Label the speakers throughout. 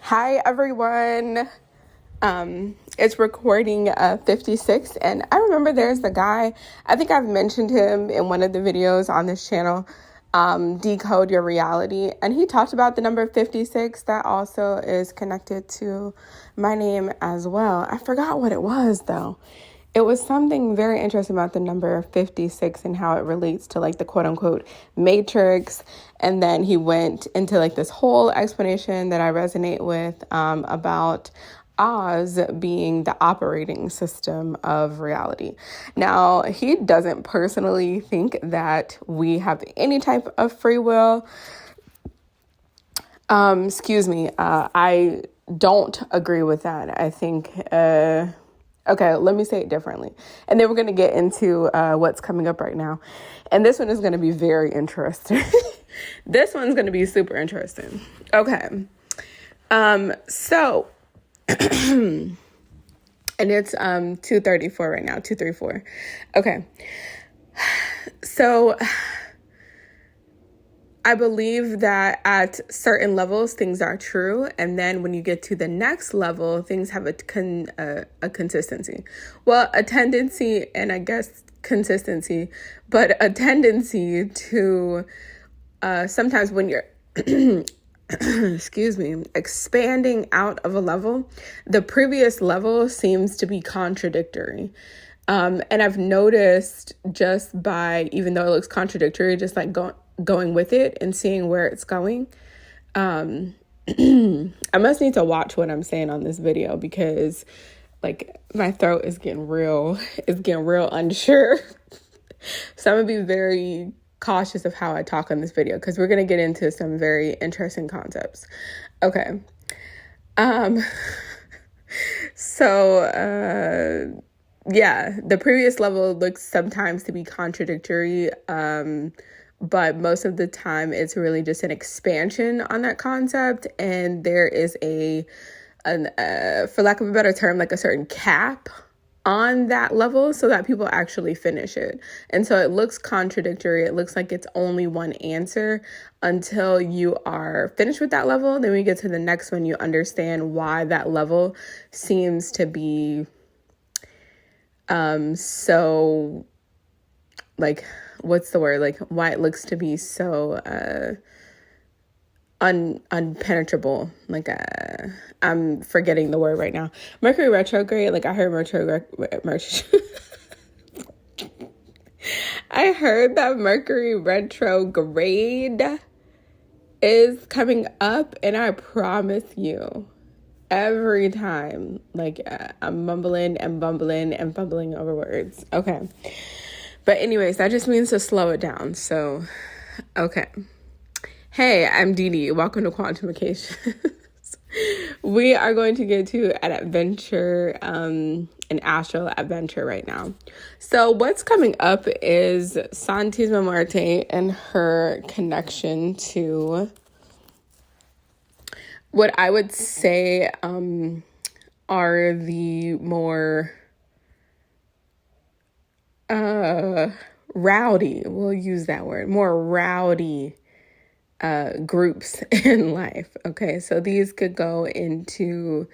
Speaker 1: Hi everyone. It's recording 56, and I remember there's the guy, I think I've mentioned him in one of the videos on this channel, Decode Your Reality, and he talked about the number 56 that also is connected to my name as well. I forgot what it was though. It was something very interesting about the number 56 and how it relates to like the quote unquote matrix. And then he went into like this whole explanation that I resonate with about Oz being the operating system of reality. Now, he doesn't personally think that we have any type of free will. I don't agree with that. I think, okay, let me say it differently. And then we're going to get into what's coming up right now. And this one is going to be very interesting. This one's going to be super interesting. Okay. So, and it's 2:34 right now, 2:34. Okay. So I believe that at certain levels, things are true. And then when you get to the next level, things have a consistency. Well, a tendency, and I guess consistency, but a tendency to sometimes when you're, expanding out of a level, the previous level seems to be contradictory. And I've noticed just by, even though it looks contradictory, just like going with it and seeing where it's going. I must need to watch what I'm saying on this video because like my throat is getting real unsure. So I'm gonna be very cautious of how I talk on this video because we're gonna get into some very interesting concepts. Okay. Yeah, the previous level looks sometimes to be contradictory, but most of the time it's really just an expansion on that concept, and there is for lack of a better term, like a certain cap on that level so that people actually finish it. And so it looks contradictory. It looks like it's only one answer until you are finished with that level. Then when you get to the next one, you understand why that level seems to be so, like, what's the word? Like, why it looks to be so unpenetrable. Like, I'm forgetting the word right now. Mercury retrograde. Like, I heard I heard that Mercury retrograde is coming up, and I promise you, every time, like, I'm mumbling and bumbling and fumbling over words. Okay. But anyways, that just means to slow it down. So, okay. Hey, I'm Dee Dee. Welcome to QuantumAcacias. We are going to get to an adventure, an astral adventure right now. So what's coming up is Santísima Muerte and her connection to what I would say are the more rowdy, we'll use that word, more rowdy groups in life. Okay, so these could go into,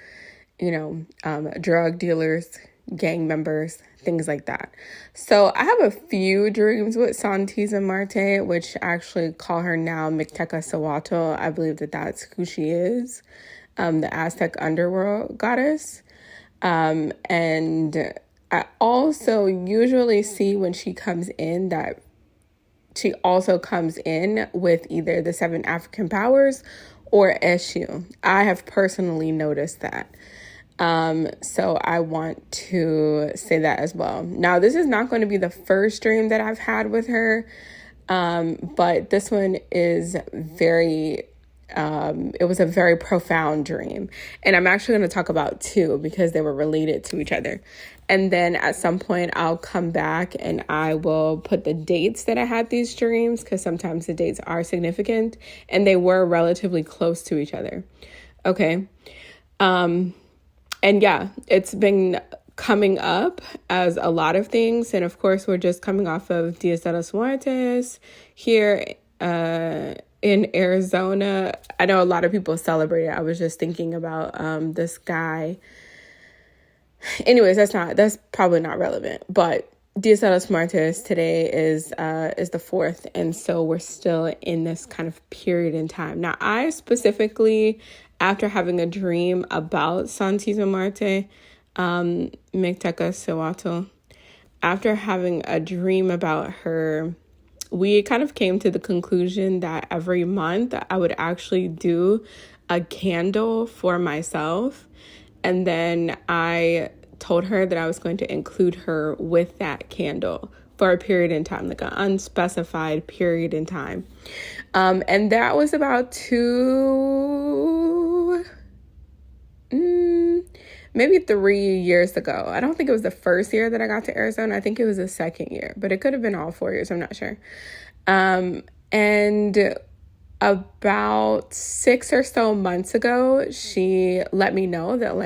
Speaker 1: drug dealers, gang members, things like that. So I have a few dreams with Santísima Muerte, which I actually call her now Mictecacihuatl. I believe that that's who she is, the Aztec underworld goddess. And I also usually see when she comes in that she also comes in with either the 7 African powers or Eshu. I have personally noticed that. So I want to say that as well. Now, this is not going to be the first dream that I've had with her, but this one is it was a very profound dream. And I'm actually going to talk about 2 because they were related to each other. And then at some point I'll come back and I will put the dates that I had these dreams, because sometimes the dates are significant and they were relatively close to each other. Okay. And yeah, it's been coming up as a lot of things. And of course, we're just coming off of Dia de los Muertos here in Arizona. I know a lot of people celebrate it. I was just thinking about this guy. Anyways, that's probably not relevant. But Dia de los Muertos today is the 4th, and so we're still in this kind of period in time. Now, I specifically, after having a dream about Santísima Muerte, Mictecacihuatl, after having a dream about her, we kind of came to the conclusion that every month I would actually do a candle for myself. And then I told her that I was going to include her with that candle for a period in time, like an unspecified period in time. And that was about maybe 3 years ago. I don't think it was the first year that I got to Arizona. I think it was the second year, but it could have been all 4 years. I'm not sure. And about 6 or so months ago, she let me know that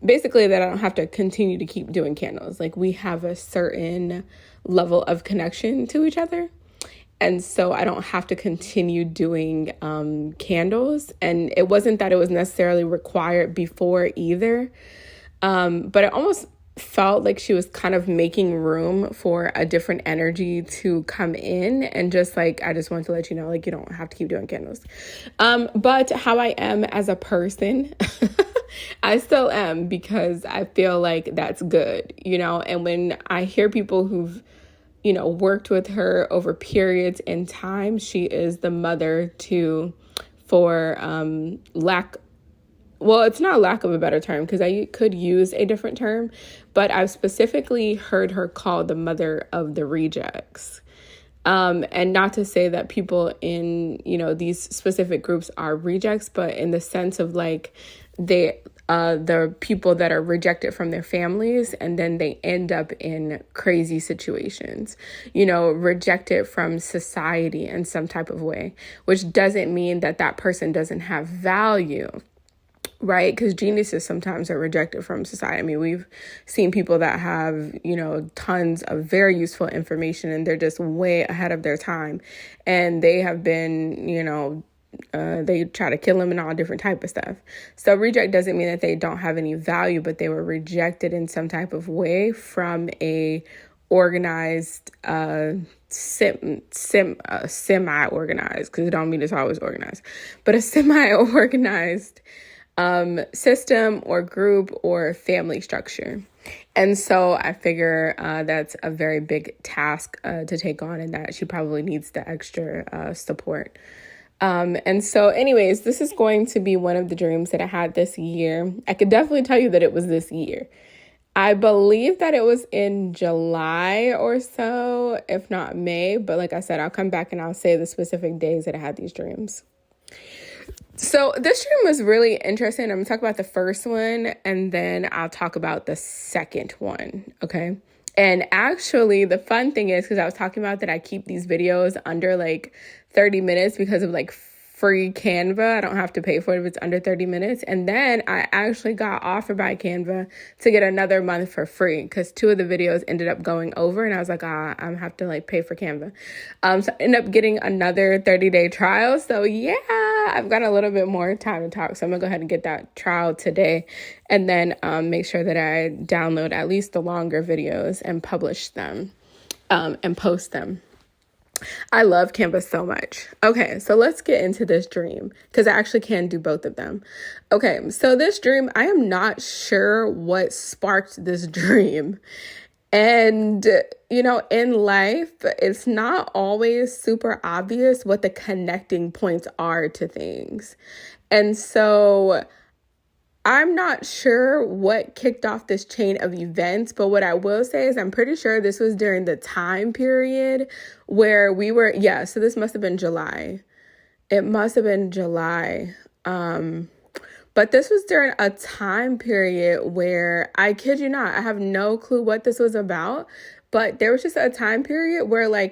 Speaker 1: basically that I don't have to continue to keep doing candles. Like, we have a certain level of connection to each other. And so I don't have to continue doing candles. And it wasn't that it was necessarily required before either. But it almost felt like she was kind of making room for a different energy to come in. And just I just wanted to let you know, you don't have to keep doing candles. But how I am as a person, I still am, because I feel like that's good, and when I hear people who've worked with her over periods in time, she is the mother for it's not lack of a better term, because I could use a different term, but I've specifically heard her called the mother of the rejects. And not to say that people in, these specific groups are rejects, but in the sense of the people that are rejected from their families, and then they end up in crazy situations, rejected from society in some type of way, which doesn't mean that that person doesn't have value, right? Because geniuses sometimes are rejected from society. I mean, we've seen people that have, tons of very useful information, and they're just way ahead of their time, and they have been, they try to kill them and all different type of stuff. So reject doesn't mean that they don't have any value, but they were rejected in some type of way from a organized, semi-organized, because it don't mean it's always organized, but a semi-organized system or group or family structure. And so I figure that's a very big task to take on, and that she probably needs the extra support. And so anyways, this is going to be one of the dreams that I had this year. I could definitely tell you that it was this year. I believe that it was in July or so, if not May. But like I said, I'll come back and I'll say the specific days that I had these dreams. So this dream was really interesting. I'm going to talk about the first one, and then I'll talk about the second one. Okay. And actually, the fun thing is, because I was talking about that I keep these videos under 30 minutes because of free Canva. I don't have to pay for it if it's under 30 minutes. And then I actually got offered by Canva to get another month for free, because 2 of the videos ended up going over, and I was like, I'm have to pay for Canva. So I ended up getting another 30-day trial. So yeah, I've got a little bit more time to talk. So I'm gonna go ahead and get that trial today, and then make sure that I download at least the longer videos and publish them and post them. I love Canva so much. Okay, so let's get into this dream, because I actually can do both of them. Okay, so this dream, I am not sure what sparked this dream. And, in life, it's not always super obvious what the connecting points are to things. And so I'm not sure what kicked off this chain of events, but what I will say is I'm pretty sure this was during the time period where we were, so this must have been July. It must have been July. But this was during a time period where, I kid you not, I have no clue what this was about, but there was just a time period where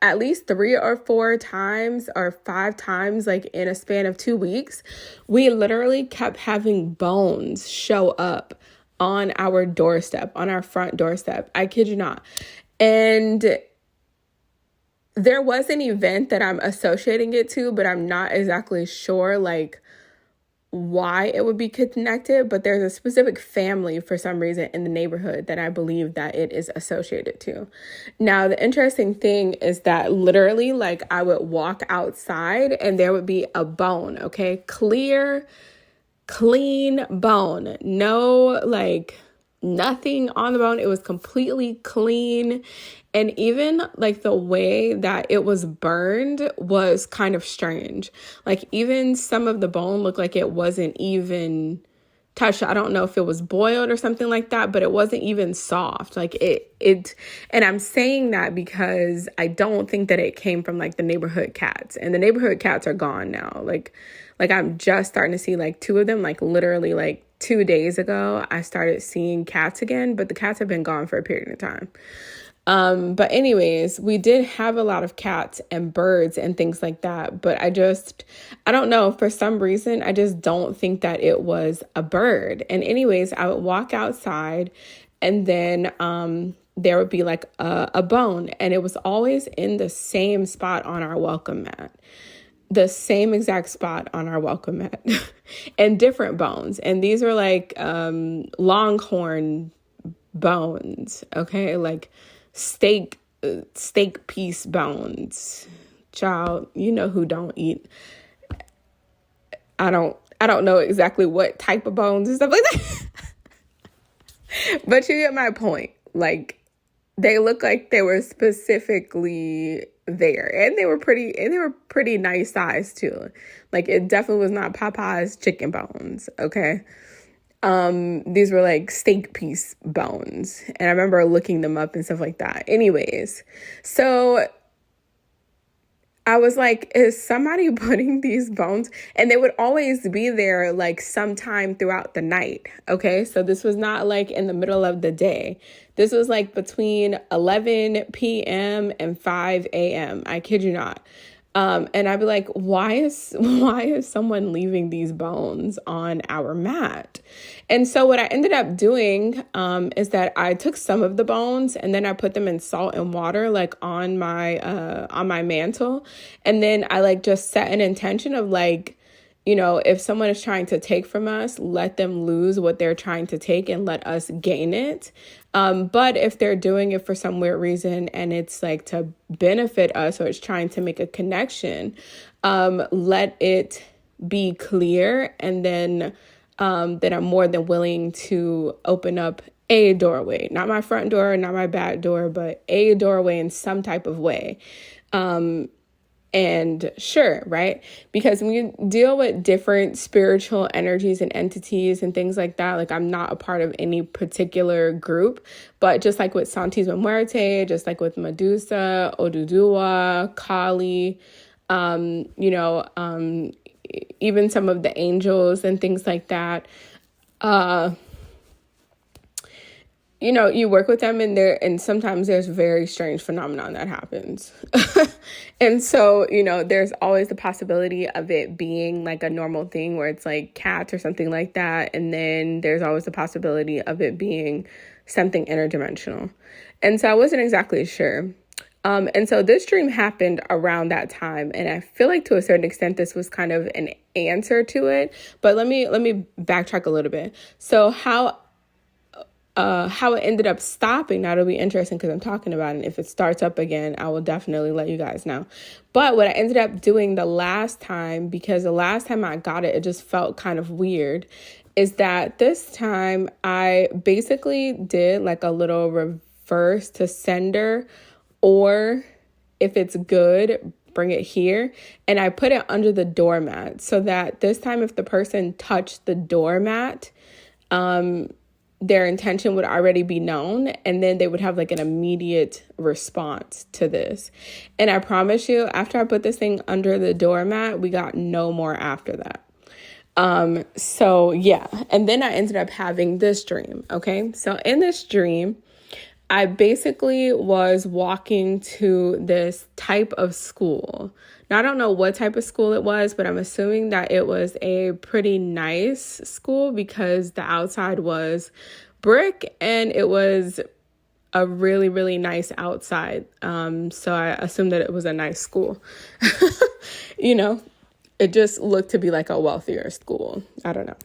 Speaker 1: at least 3 or 4 times or 5 times, in a span of 2 weeks, we literally kept having bones show up on our doorstep, on our front doorstep. I kid you not. And there was an event that I'm associating it to, but I'm not exactly sure like why it would be connected, but there's a specific family for some reason in the neighborhood that I believe that it is associated to. Now, the interesting thing is that literally, like, I would walk outside and there would be a bone, okay? Clear, clean bone. No, like, nothing on the bone. It was completely clean. And even like the way that it was burned was kind of strange. Like even some of the bone looked like it wasn't even touched. I don't know if it was boiled or something like that, but it wasn't even soft. Like it, and I'm saying that because I don't think that it came from like the neighborhood cats, and the neighborhood cats are gone now. Like I'm just starting to see like two of them, like literally like 2 days ago, I started seeing cats again, but the cats have been gone for a period of time. But anyways, we did have a lot of cats and birds and things like that, but I don't know, for some reason, I just don't think that it was a bird. And anyways, I would walk outside and then, there would be like a bone, and it was always in the same spot on our welcome mat. The same exact spot on our welcome mat and different bones. And these were like, longhorn bones. Okay. Like steak piece bones. Child, you know who don't eat. I don't know exactly what type of bones and stuff like that. But you get my point. Like they look like they were specifically there, and they were pretty nice size too. Like it definitely was not Popeye's chicken bones. Okay. These were like steak piece bones, and I remember looking them up and stuff like that. Anyways, so I was like, is somebody putting these bones? And they would always be there like sometime throughout the night. Okay. So this was not like in the middle of the day. This was like between 11 p.m. and 5 a.m. I kid you not. And I'd be like, why is someone leaving these bones on our mat? And so what I ended up doing, is that I took some of the bones and then I put them in salt and water, like on my mantle. And then I like just set an intention of like, you know, if someone is trying to take from us, let them lose what they're trying to take and let us gain it. But if they're doing it for some weird reason and it's like to benefit us, or it's trying to make a connection, let it be clear. And then I'm more than willing to open up a doorway, not my front door, not my back door, but a doorway in some type of way. And sure, right? Because when you deal with different spiritual energies and entities and things like that, like I'm not a part of any particular group, but just like with Santisma Muerte, just like with Medusa, Oduduwa, Kali, even some of the angels and things like that, you work with them and sometimes there's very strange phenomenon that happens. And so, there's always the possibility of it being like a normal thing where it's like cats or something like that. And then there's always the possibility of it being something interdimensional. And so I wasn't exactly sure. And so this dream happened around that time. And I feel like to a certain extent, this was kind of an answer to it. But let me backtrack a little bit. So how it ended up stopping, now it'll be interesting because I'm talking about it. And if it starts up again, I will definitely let you guys know. But what I ended up doing the last time, because the last time I got it, it just felt kind of weird, is that this time I basically did like a little reverse to sender, or if it's good, bring it here. And I put it under the doormat so that this time if the person touched the doormat, their intention would already be known, and then they would have like an immediate response to this. And I promise you, after I put this thing under the doormat, we got no more after that. So yeah. And then I ended up having this dream. Okay. So in this dream, I basically was walking to this type of school. Now, I don't know what type of school it was, but I'm assuming that it was a pretty nice school because the outside was brick and it was a really, really nice outside. So I assumed that it was a nice school. You know, it just looked to be like a wealthier school. I don't know.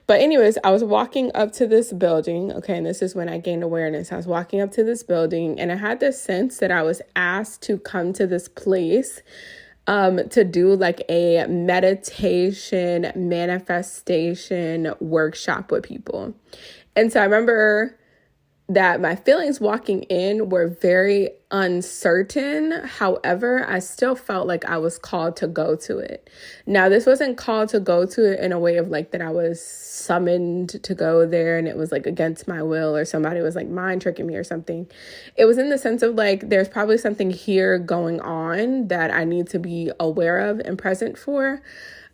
Speaker 1: But anyways, I was walking up to this building. Okay. And this is when I gained awareness. I was walking up to this building and I had this sense that I was asked to come to this place to do like a meditation manifestation workshop with people. And so I remember that my feelings walking in were very uncertain. However, I still felt like I was called to go to it. Now, this wasn't called to go to it in a way of like that I was summoned to go there and it was like against my will or somebody was like mind tricking me or something. It was in the sense of like, there's probably something here going on that I need to be aware of and present for.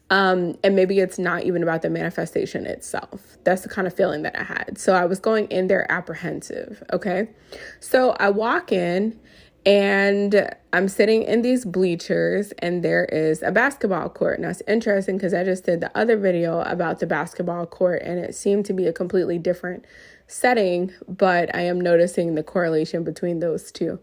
Speaker 1: And maybe it's not even about the manifestation itself. That's the kind of feeling that I had. So I was going in there apprehensive. Okay. So I walk in and I'm sitting in these bleachers and there is a basketball court. Now it's interesting because I just did the other video about the basketball court and it seemed to be a completely different setting, but I am noticing the correlation between those two.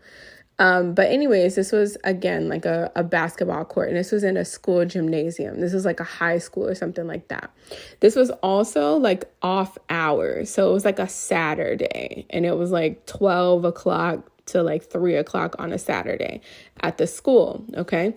Speaker 1: But anyways, this was, again, like a basketball court, and this was in a school gymnasium. This was like a high school or something like that. This was also like off hours. So it was like a Saturday, and it was like 12 o'clock to like 3 o'clock on a Saturday at the school. Okay.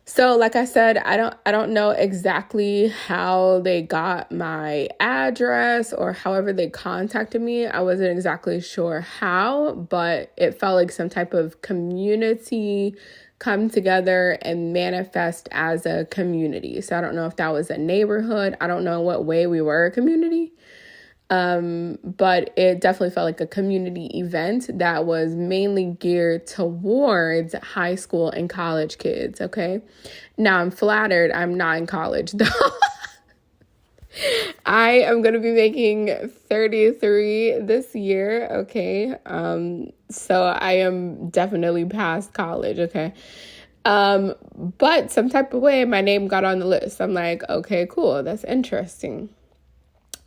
Speaker 1: So like I said, I don't know exactly how they got my address or however they contacted me. I wasn't exactly sure how, but it felt like some type of community come together and manifest as a community. So I don't know if that was a neighborhood. I don't know in what way we were a community. But it definitely felt like a community event that was mainly geared towards high school and college kids. Okay. Now I'm flattered. I'm not in college though. I am going to be making 33 this year. Okay. So I am definitely past college. Okay. But some type of way my name got on the list. I'm like, okay, cool. That's interesting.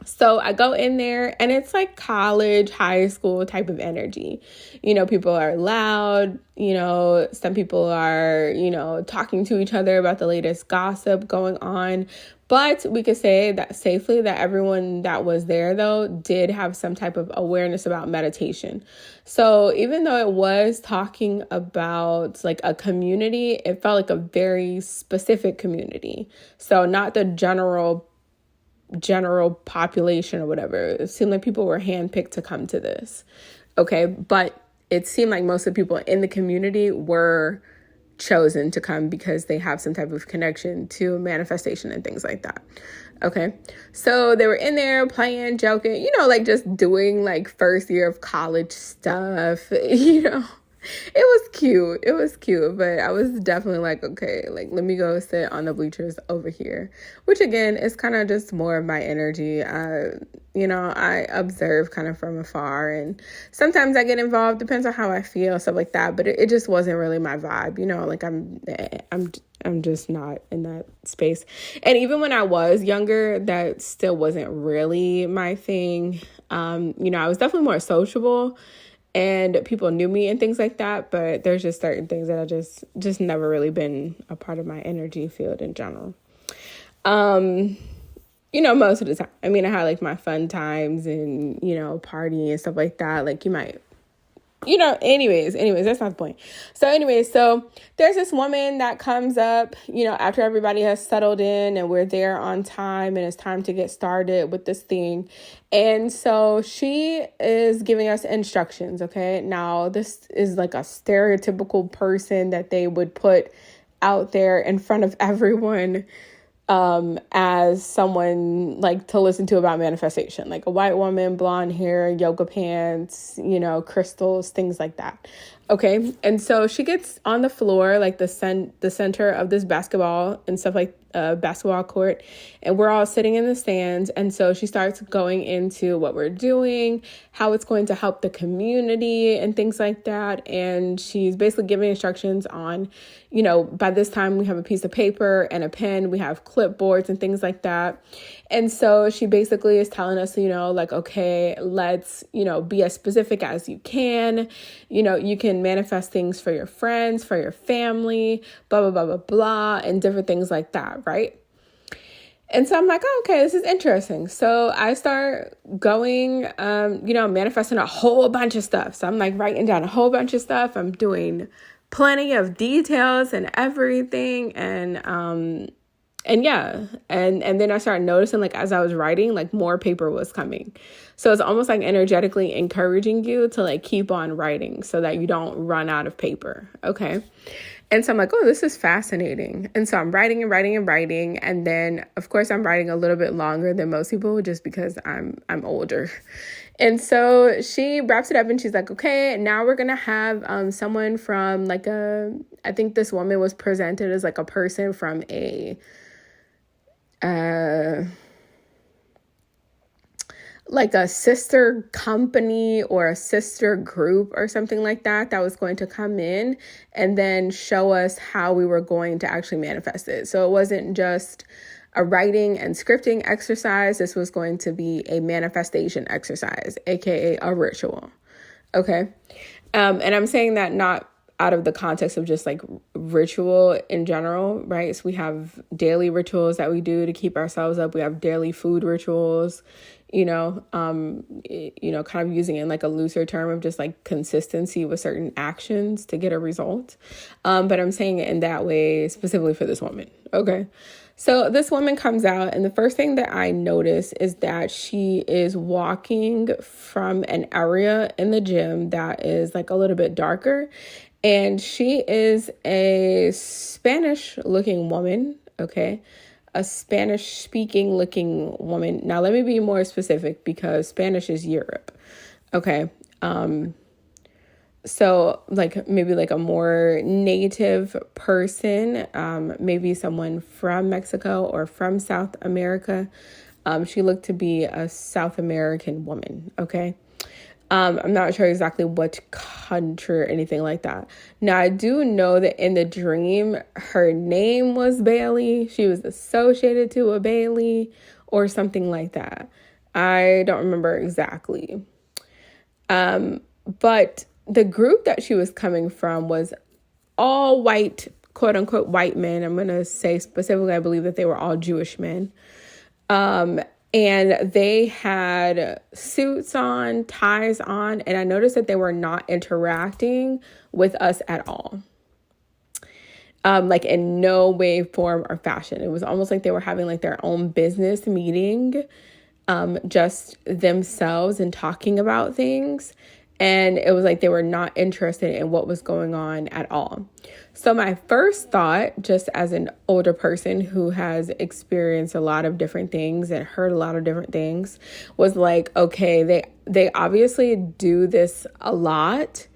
Speaker 1: So I go in there and it's like college, high school type of energy. You know, people are loud, you know, some people are, you know, talking to each other about the latest gossip going on. But we could say that safely that everyone that was there, though, did have some type of awareness about meditation. So even though it was talking about like a community, it felt like a very specific community. So not the general population or whatever. It seemed like people were handpicked to come to this. Okay. But it seemed like most of the people in the community were chosen to come because they have some type of connection to manifestation and things like that. Okay. So they were in there playing, joking, you know, like just doing like first year of college stuff, you know. It was cute, but I was definitely like, okay, like, let me go sit on the bleachers over here, which again, is kind of just more of my energy. You know, I observe kind of from afar and sometimes I get involved, depends on how I feel, stuff like that. But it just wasn't really my vibe, you know, like I'm just not in that space. And even when I was younger, that still wasn't really my thing. You know, I was definitely more sociable and people knew me and things like that, but there's just certain things that I just never really been a part of my energy field in general. You know, most of the time. I mean, I had like my fun times and, you know, party and stuff like that. Like you might, you know, anyways, that's not the point. So there's this woman that comes up, you know, after everybody has settled in and we're there on time and it's time to get started with this thing. And so she is giving us instructions. Okay. Now this is like a stereotypical person that they would put out there in front of everyone, as someone like to listen to about manifestation, like a white woman, blonde hair, yoga pants, you know, crystals, things like that. Okay, and so she gets on the floor, like the center of this basketball and stuff, like basketball court, and we're all sitting in the stands. And so she starts going into what we're doing, how it's going to help the community and things like that. And she's basically giving instructions on, by this time we have a piece of paper and a pen, we have clipboards and things like that. And so she basically is telling us, like, okay, let's, be as specific as you can. You can manifest things for your friends, for your family, blah, blah, blah, blah, blah, and different things like that, right? And so I'm like, oh, okay, this is interesting. So I start going, manifesting a whole bunch of stuff. So I'm like writing down a whole bunch of stuff. I'm doing plenty of details and everything. And yeah, and then I started noticing, like, as I was writing, like, more paper was coming. So it's almost like energetically encouraging you to, like, keep on writing so that you don't run out of paper. Okay. And so I'm like, oh, this is fascinating. And so I'm writing and writing and writing. And then, of course, I'm writing a little bit longer than most people just because I'm older. And so she wraps it up and she's like, okay, now we're going to have someone from I think this woman was presented as like a person from like a sister company or a sister group or something like that was going to come in and then show us how we were going to actually manifest it. So it wasn't just a writing and scripting exercise. This was going to be a manifestation exercise, aka a ritual. Okay. And I'm saying that not out of the context of just like ritual in general, right? So we have daily rituals that we do to keep ourselves up. We have daily food rituals, kind of using it in like a looser term of just like consistency with certain actions to get a result. But I'm saying it in that way specifically for this woman. Okay. So this woman comes out, and the first thing that I notice is that she is walking from an area in the gym that is like a little bit darker. And she is a Spanish looking woman, okay? A Spanish speaking looking woman. Now, let me be more specific because Spanish is Europe, okay? So like maybe like a more native person, maybe someone from Mexico or from South America. She looked to be a South American woman, okay? I'm not sure exactly what country or anything like that. Now, I do know that in the dream, her name was Bailey. She was associated to a Bailey or something like that. I don't remember exactly. But the group that she was coming from was all white, quote unquote, white men. I'm going to say specifically, I believe that they were all Jewish men. And they had suits on, ties on, and I noticed that they were not interacting with us at all. Like in no way, form, or fashion. It was almost like they were having like their own business meeting, just themselves and talking about things. And it was like they were not interested in what was going on at all. So my first thought, just as an older person who has experienced a lot of different things and heard a lot of different things, was like, okay, they obviously do this a lot.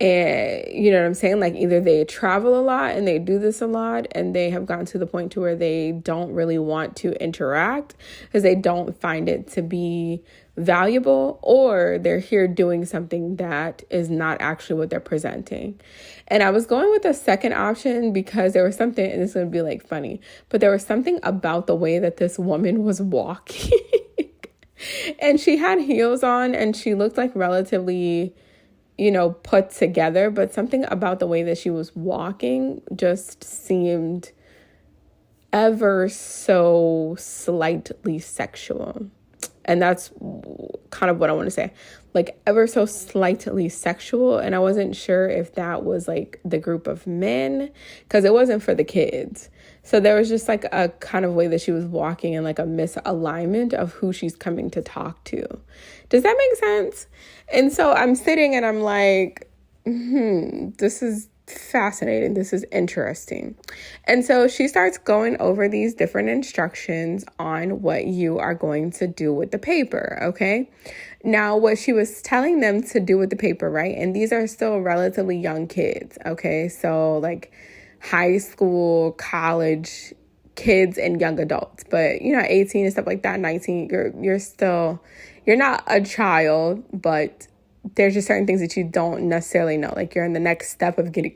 Speaker 1: And you know what I'm saying? Like either they travel a lot and they do this a lot and they have gotten to the point to where they don't really want to interact because they don't find it to be valuable, or they're here doing something that is not actually what they're presenting. And I was going with the second option because there was something, and this is going to be like funny, but there was something about the way that this woman was walking and she had heels on and she looked like relatively, put together, but something about the way that she was walking just seemed ever so slightly sexual. And that's kind of what I want to say, like ever so slightly sexual. And I wasn't sure if that was like the group of men, because it wasn't for the kids. So there was just like a kind of way that she was walking in like a misalignment of who she's coming to talk to. Does that make sense? And so I'm sitting and I'm like, this is fascinating. This is interesting. And so she starts going over these different instructions on what you are going to do with the paper, okay? Now, what she was telling them to do with the paper, right? And these are still relatively young kids, okay? So like high school, college kids and young adults. But, 18 and stuff like that, 19, you're not a child, but there's just certain things that you don't necessarily know. Like you're in the next step of getting,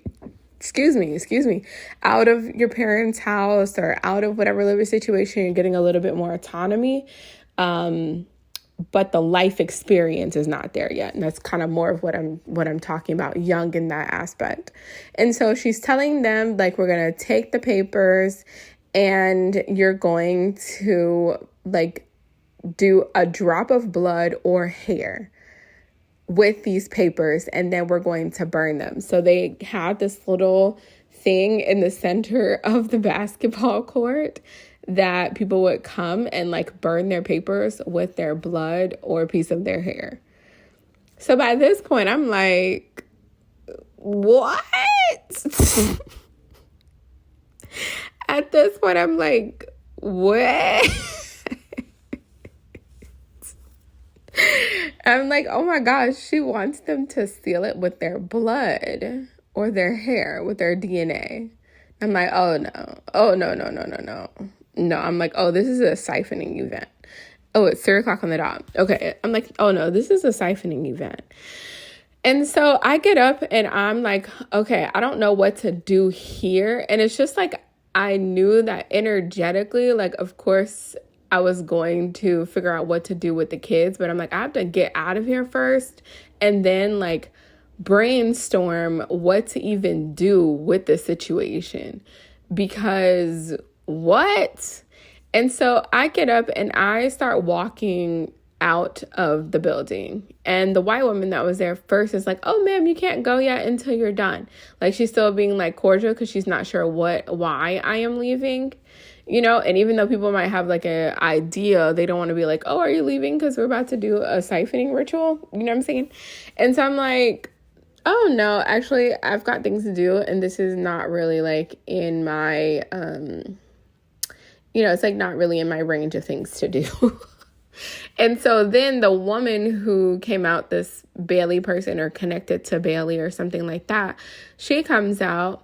Speaker 1: excuse me, out of your parents' house or out of whatever living situation, you're getting a little bit more autonomy. But the life experience is not there yet. And that's kind of more of what I'm talking about, young in that aspect. And so she's telling them, like, we're going to take the papers and you're going to like do a drop of blood or hair with these papers, and then we're going to burn them. So they have this little thing in the center of the basketball court that people would come and like burn their papers with their blood or a piece of their hair. So by this point, I'm like, what? At this point, I'm like, what? I'm like, oh my gosh, she wants them to seal it with their blood or their hair, with their DNA. I'm like, oh no. No, I'm like, oh, this is a siphoning event. Oh, it's 3:00 on the dot. Okay. I'm like, oh no, this is a siphoning event. And so I get up and I'm like, okay, I don't know what to do here. And it's just like, I knew that energetically, like, of course, I was going to figure out what to do with the kids, but I'm like, I have to get out of here first and then like brainstorm what to even do with the situation, because what? And so I get up and I start walking out of the building, and the white woman that was there first is like, oh ma'am, you can't go yet until you're done. Like she's still being like cordial because she's not sure why I am leaving. And even though people might have like an idea, they don't want to be like, oh, are you leaving because we're about to do a siphoning ritual? You know what I'm saying? And so I'm like, oh no, actually I've got things to do, and this is not really like in my, it's like not really in my range of things to do. And so then the woman who came out, this Bailey person or connected to Bailey or something like that, she comes out.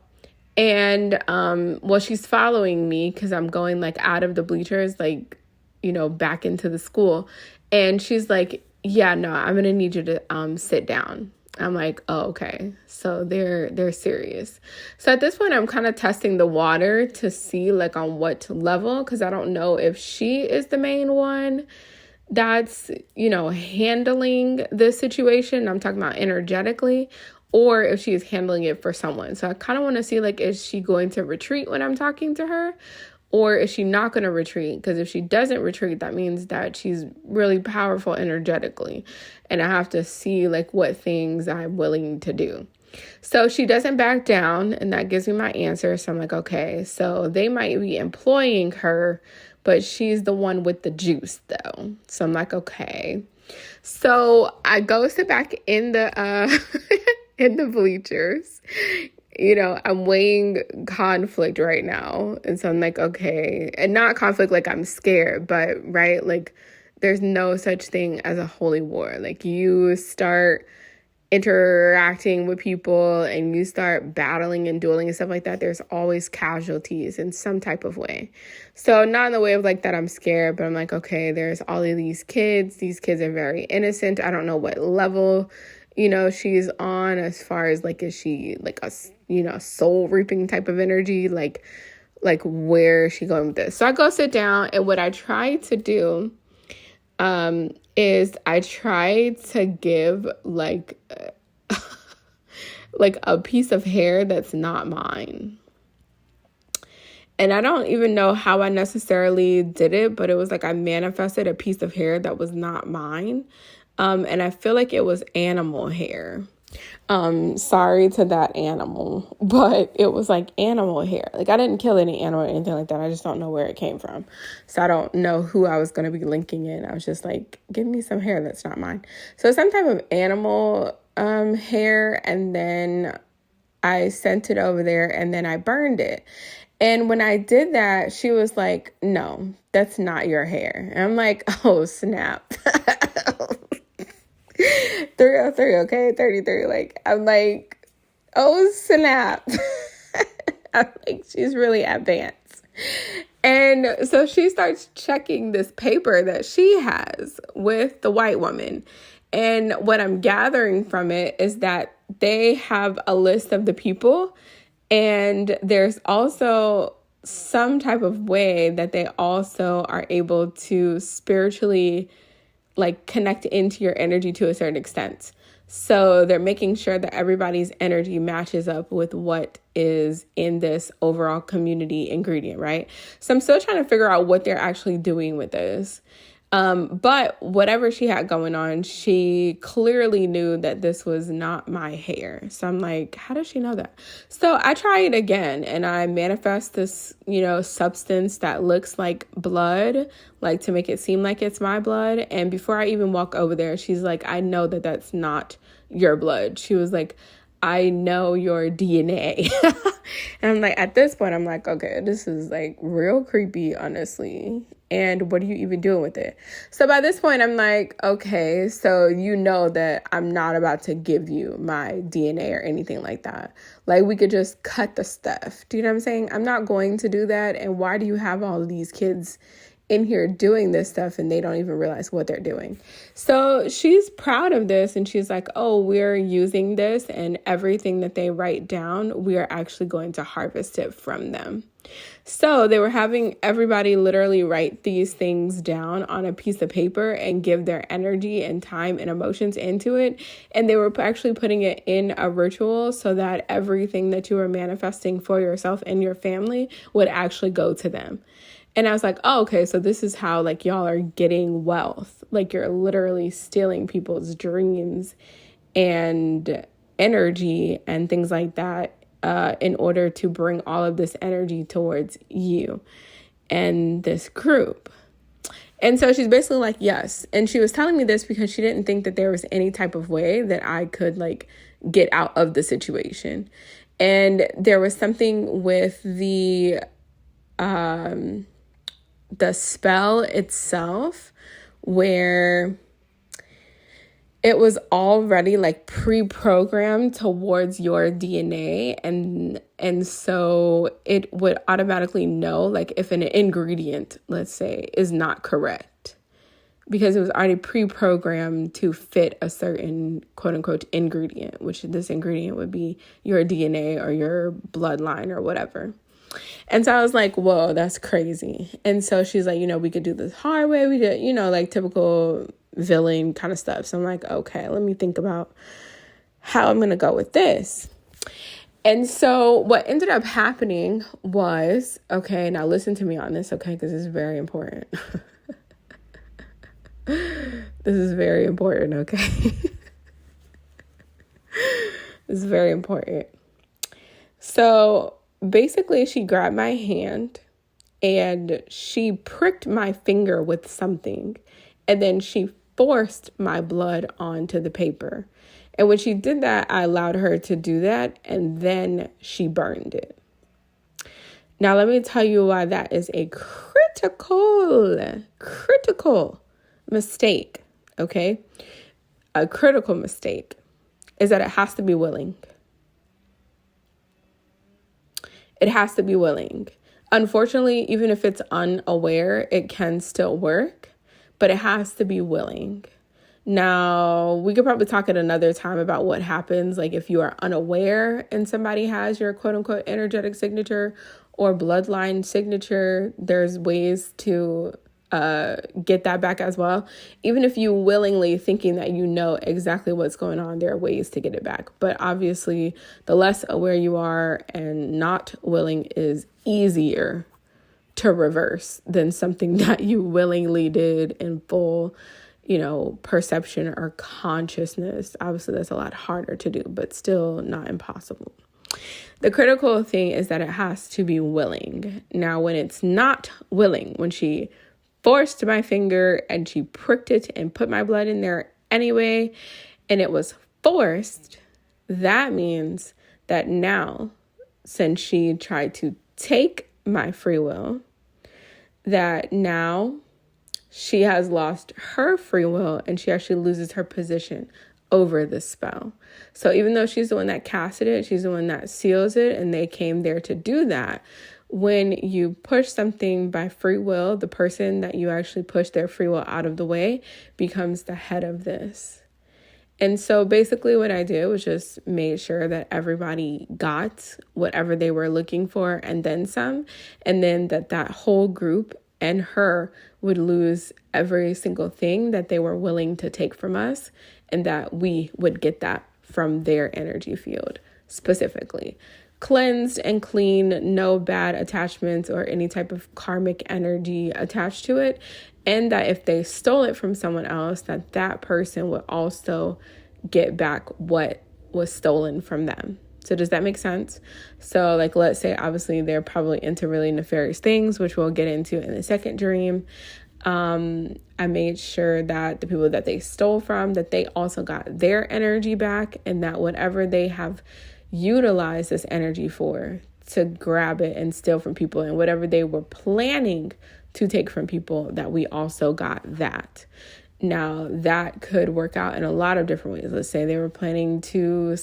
Speaker 1: And, she's following me because I'm going like out of the bleachers, like, back into the school. And she's like, yeah, no, I'm going to need you to, sit down. I'm like, oh, okay. So they're serious. So at this point, I'm kind of testing the water to see like on what level, because I don't know if she is the main one that's, handling the situation. I'm talking about energetically, or if she is handling it for someone. So I kind of want to see, like, is she going to retreat when I'm talking to her? Or is she not going to retreat? Because if she doesn't retreat, that means that she's really powerful energetically. And I have to see, like, what things I'm willing to do. So she doesn't back down, and that gives me my answer. So I'm like, okay, so they might be employing her, but she's the one with the juice, though. So I'm like, okay. So I go sit back in the in the bleachers. I'm weighing conflict right now. And so I'm like, okay. And not conflict like I'm scared, but right, like there's no such thing as a holy war. Like you start interacting with people and you start battling and dueling and stuff like that, there's always casualties in some type of way. So not in the way of like that I'm scared, but I'm like, okay, there's all of these kids. These kids are very innocent. I don't know what level, she's on as far as like, is she like a, soul reaping type of energy? Like where is she going with this? So I go sit down, and what I try to do is I try to give like a piece of hair that's not mine. And I don't even know how I necessarily did it, but it was like I manifested a piece of hair that was not mine. And I feel like it was animal hair. Sorry to that animal, but it was like animal hair. Like I didn't kill any animal or anything like that. I just don't know where it came from. So I don't know who I was going to be linking in. I was just like, give me some hair that's not mine. So some type of animal hair, and then I sent it over there and then I burned it. And when I did that, she was like, no, that's not your hair. And I'm like, oh, snap. 303, okay? 33. Like, I'm like, oh, snap. I'm like, she's really advanced. And so she starts checking this paper that she has with the white woman. And what I'm gathering from it is that they have a list of the people, and there's also some type of way that they also are able to spiritually like connect into your energy to a certain extent. So they're making sure that everybody's energy matches up with what is in this overall community ingredient, right? So I'm still trying to figure out what they're actually doing with this. But whatever she had going on, she clearly knew that this was not my hair. So I'm like, how does she know that? So I try it again and I manifest this, substance that looks like blood, like to make it seem like it's my blood. And before I even walk over there, she's like, I know that that's not your blood. She was like, I know your DNA. And I'm like, at this point, I'm like, okay, this is like real creepy, honestly. And what are you even doing with it? So by this point, I'm like, okay, so you know that I'm not about to give you my DNA or anything like that. Like, we could just cut the stuff. Do you know what I'm saying? I'm not going to do that. And why do you have all of these kids in here doing this stuff and they don't even realize what they're doing? So she's proud of this and she's like, oh, we're using this, and everything that they write down, we are actually going to harvest it from them. So they were having everybody literally write these things down on a piece of paper and give their energy and time and emotions into it. And they were actually putting it in a ritual so that everything that you were manifesting for yourself and your family would actually go to them. And I was like, oh, okay, so this is how like y'all are getting wealth. Like, you're literally stealing people's dreams and energy and things like that in order to bring all of this energy towards you and this group. And so she's basically like, yes. And she was telling me this because she didn't think that there was any type of way that I could like get out of the situation. And there was something with the spell itself where it was already like pre-programmed towards your DNA, and so it would automatically know like if an ingredient, let's say, is not correct, because it was already pre-programmed to fit a certain quote unquote ingredient, which this ingredient would be your DNA or your bloodline or whatever. And so I was like, whoa, that's crazy. And so she's like, we could do this hard way. We did, like typical villain kind of stuff. So I'm like, okay, let me think about how I'm going to go with this. And so what ended up happening was, okay, now listen to me on this, okay, because this is very important. This is very important, okay? This is very important. So basically, she grabbed my hand and she pricked my finger with something, and then she forced my blood onto the paper. And when she did that, I allowed her to do that, and then she burned it. Now, let me tell you why that is a critical mistake, okay? A critical mistake is that it has to be willing. It has to be willing. Unfortunately, even if it's unaware, it can still work, but it has to be willing. Now, we could probably talk at another time about what happens, like if you are unaware and somebody has your quote unquote energetic signature or bloodline signature. There's ways to get that back as well. Even if you willingly thinking that you know exactly what's going on, there are ways to get it back. But obviously, the less aware you are and not willing is easier to reverse than something that you willingly did in full, perception or consciousness. Obviously, that's a lot harder to do, but still not impossible. The critical thing is that it has to be willing. Now, when it's not willing, when she forced my finger and she pricked it and put my blood in there anyway, and it was forced, that means that now, since she tried to take my free will, that now she has lost her free will and she actually loses her position over the spell. So even though she's the one that casted it, she's the one that seals it, and they came there to do that. When you push something by free will, the person that you actually push their free will out of the way becomes the head of this. And so basically what I did was just made sure that everybody got whatever they were looking for and then some, and then that whole group and her would lose every single thing that they were willing to take from us, and that we would get that from their energy field specifically. Cleansed and clean, no bad attachments or any type of karmic energy attached to it. And that if they stole it from someone else, that person would also get back what was stolen from them. So does that make sense? So like, let's say obviously they're probably into really nefarious things, which we'll get into in the second dream. I made sure that the people that they stole from, that they also got their energy back, and that whatever they have utilized this energy for, to grab it and steal from people, and whatever they were planning to take from people, that we also got that. Now, that could work out in a lot of different ways. Let's say they were planning to,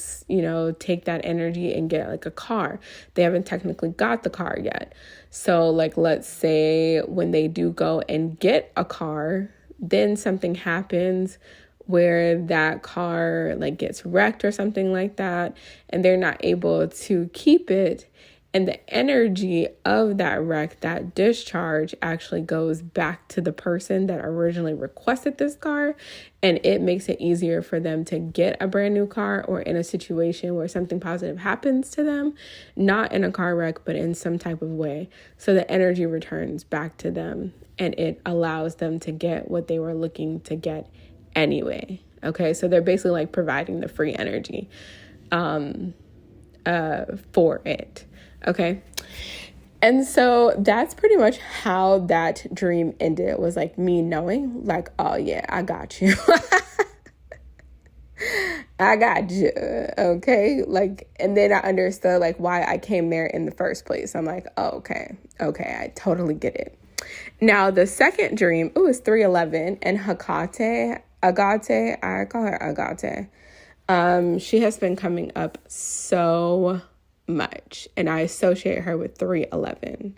Speaker 1: take that energy and get like a car. They haven't technically got the car yet. So like, let's say when they do go and get a car, then something happens where that car like gets wrecked or something like that, and they're not able to keep it. And the energy of that wreck, that discharge, actually goes back to the person that originally requested this car. And it makes it easier for them to get a brand new car, or in a situation where something positive happens to them, not in a car wreck, but in some type of way. So the energy returns back to them, and it allows them to get what they were looking to get anyway. Okay, so they're basically like providing the free energy for it. Okay. And so that's pretty much how that dream ended. It was like me knowing like, oh yeah, I got you. I got you. Okay. Like, and then I understood like why I came there in the first place. I'm like, oh, okay. I totally get it. Now the second dream, it's 311, and Agate, I call her Agate. She has been coming up so much, and I associate her with 311.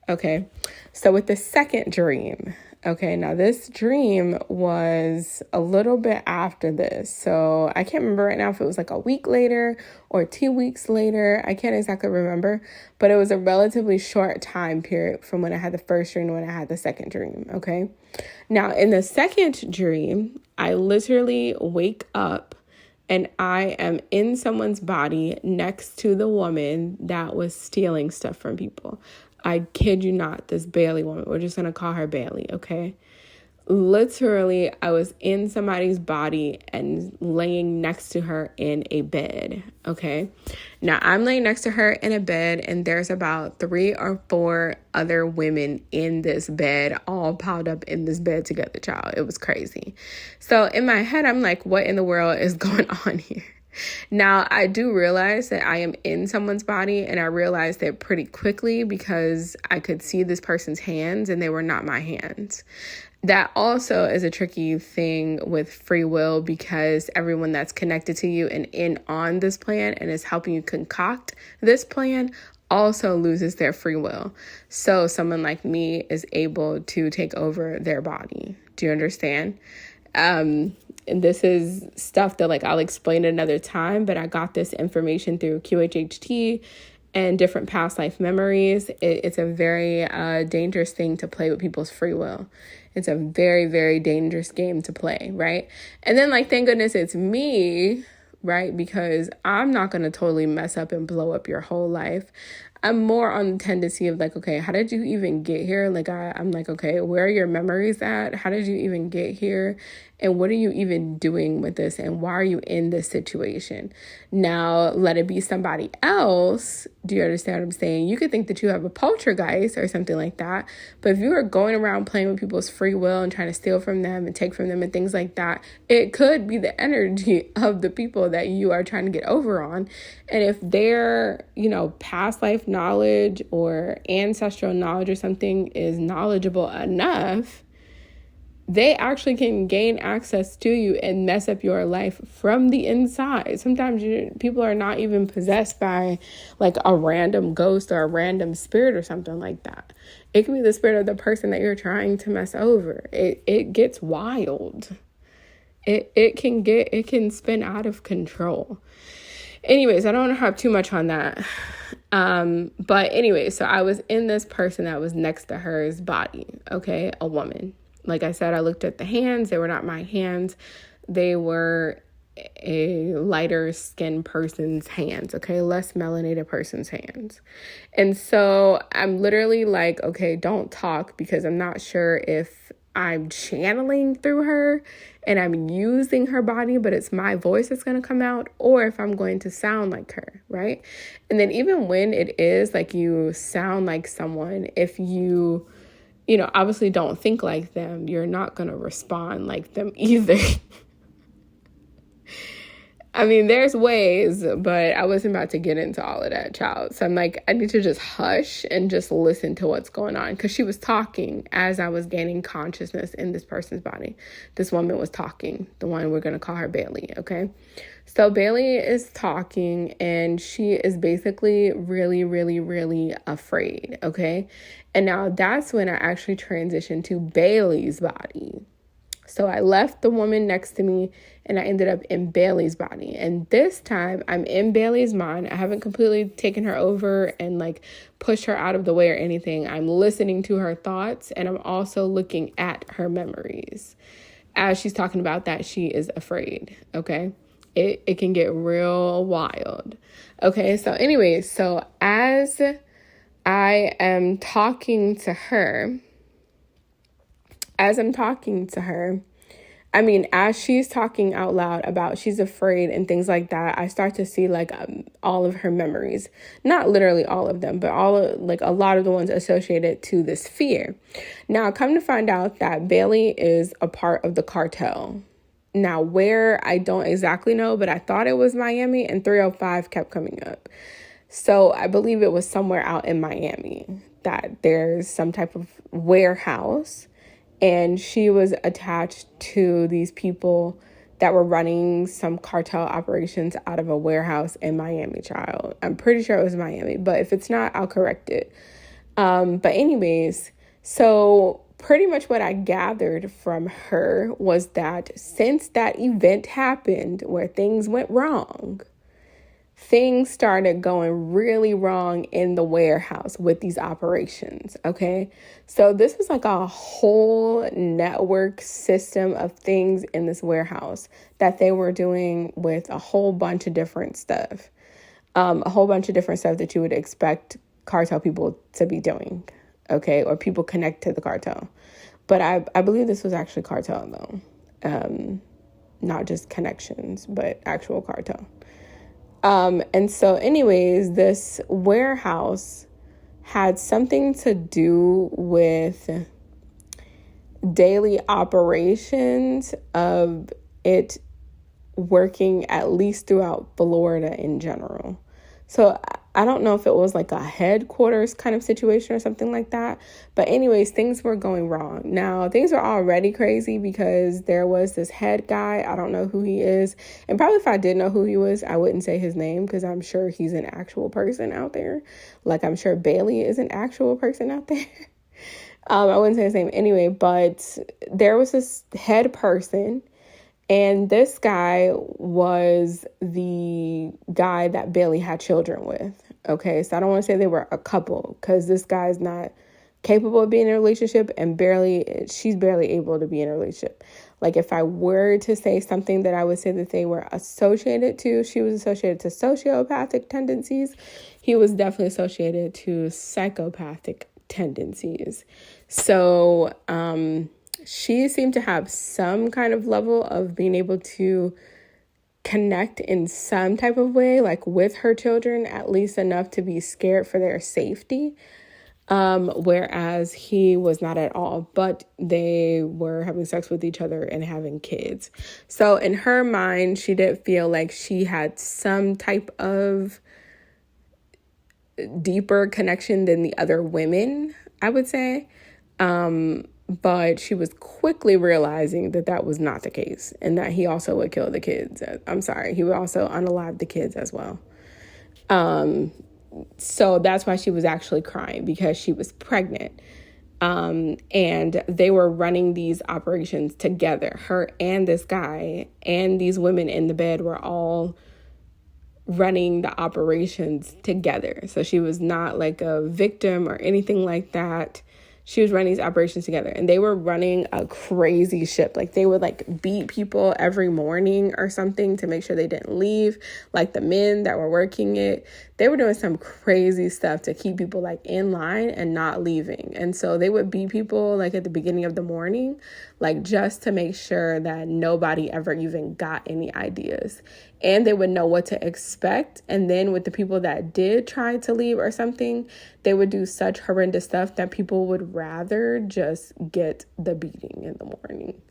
Speaker 1: Okay, so with the second dream, okay, now this dream was a little bit after this, so I can't remember right now if it was like a week later or 2 weeks later. I can't exactly remember, but it was a relatively short time period from when I had the first dream to when I had the second dream. Okay, now in the second dream, I literally wake up and I am in someone's body next to the woman that was stealing stuff from people. I kid you not, this Bailey woman. We're just going to call her Bailey, okay? Literally, I was in somebody's body and laying next to her in a bed, okay? Now, I'm laying next to her in a bed, and there's about 3 or 4 other women in this bed, all piled up in this bed together, child. It was crazy. So in my head, I'm like, what in the world is going on here? Now, I do realize that I am in someone's body, and I realized it pretty quickly because I could see this person's hands, and they were not my hands. That also is a tricky thing with free will, because everyone that's connected to you and in on this plan and is helping you concoct this plan also loses their free will. So someone like me is able to take over their body. Do you understand? And this is stuff that like I'll explain another time, but I got this information through QHHT and different past life memories. It's a very dangerous thing to play with people's free will. It's a very, very dangerous game to play, right? And then like, thank goodness it's me, right? Because I'm not going to totally mess up and blow up your whole life. I'm more on the tendency of like, okay, how did you even get here? Like, I'm like, okay, where are your memories at? How did you even get here? And what are you even doing with this? And why are you in this situation? Now, let it be somebody else. Do you understand what I'm saying? You could think that you have a poltergeist or something like that. But if you are going around playing with people's free will and trying to steal from them and take from them and things like that, it could be the energy of the people that you are trying to get over on. And if their, past life knowledge or ancestral knowledge or something is knowledgeable enough, they actually can gain access to you and mess up your life from the inside. Sometimes people are not even possessed by like a random ghost or a random spirit or something like that. It can be the spirit of the person that you're trying to mess over. It gets wild. It can spin out of control. Anyways, I don't want to have too much on that. But anyways, so I was in this person that was next to her's body. Okay, a woman. Like I said, I looked at the hands. They were not my hands. They were a lighter skinned person's hands, okay? Less melanated person's hands. And so I'm literally like, okay, don't talk, because I'm not sure if I'm channeling through her and I'm using her body, but it's my voice that's going to come out, or if I'm going to sound like her, right? And then even when it is like you sound like someone, if you obviously don't think like them, you're not going to respond like them either. I mean, there's ways, but I wasn't about to get into all of that, child. So I'm like, I need to just hush and just listen to what's going on. Because she was talking as I was gaining consciousness in this person's body. This woman was talking, the one we're going to call her Bailey, okay? So Bailey is talking, and she is basically really, really, really afraid, okay? And now that's when I actually transitioned to Bailey's body. So I left the woman next to me and I ended up in Bailey's body. And this time I'm in Bailey's mind. I haven't completely taken her over and like pushed her out of the way or anything. I'm listening to her thoughts, and I'm also looking at her memories as she's talking about that she is afraid. Okay. It can get real wild. Okay. So anyways, so as I am talking to her, as she's talking out loud about she's afraid and things like that, I start to see like all of her memories, not literally all of them, but a lot of the ones associated to this fear. Now, come to find out that Bailey is a part of the cartel. Now, where, I don't exactly know, but I thought it was Miami, and 305 kept coming up. So I believe it was somewhere out in Miami that there's some type of warehouse, and she was attached to these people that were running some cartel operations out of a warehouse in Miami, child. I'm pretty sure it was Miami, but if it's not, I'll correct it. But anyways, so pretty much what I gathered from her was that since that event happened where things went wrong, things started going really wrong in the warehouse with these operations, okay? So this was like a whole network system of things in this warehouse that they were doing with a whole bunch of different stuff. A whole bunch of different stuff that you would expect cartel people to be doing, okay? Or people connect to the cartel. But I believe this was actually cartel, though. Not just connections, but actual cartel. And so anyways, this warehouse had something to do with daily operations of it working at least throughout Florida in general. So I don't know if it was like a headquarters kind of situation or something like that. But anyways, things were going wrong. Now, things were already crazy because there was this head guy. I don't know who he is. And probably if I did know who he was, I wouldn't say his name because I'm sure he's an actual person out there. Like I'm sure Bailey is an actual person out there. I wouldn't say his name anyway, but there was this head person. And this guy was the guy that Bailey had children with. Okay, so I don't want to say they were a couple because this guy's not capable of being in a relationship, and she's barely able to be in a relationship. Like, if I were to say something that I would say that they were associated to, she was associated to sociopathic tendencies. He was definitely associated to psychopathic tendencies. So she seemed to have some kind of level of being able to connect in some type of way, like with her children, at least enough to be scared for their safety. Whereas he was not at all, but they were having sex with each other and having kids. So in her mind, she did feel like she had some type of deeper connection than the other women, I would say. But she was quickly realizing that that was not the case, and that he also would kill the kids. He would also unalive the kids as well. So that's why she was actually crying, because she was pregnant. And they were running these operations together. Her and this guy and these women in the bed were all running the operations together. So she was not like a victim or anything like that. She was running these operations together, and they were running a crazy ship. Like, they would like beat people every morning or something to make sure they didn't leave. Like, the men that were working it, they were doing some crazy stuff to keep people like in line and not leaving. And so they would beat people like at the beginning of the morning, like just to make sure that nobody ever even got any ideas. And they would know what to expect. And then with the people that did try to leave or something, they would do such horrendous stuff that people would rather just get the beating in the morning.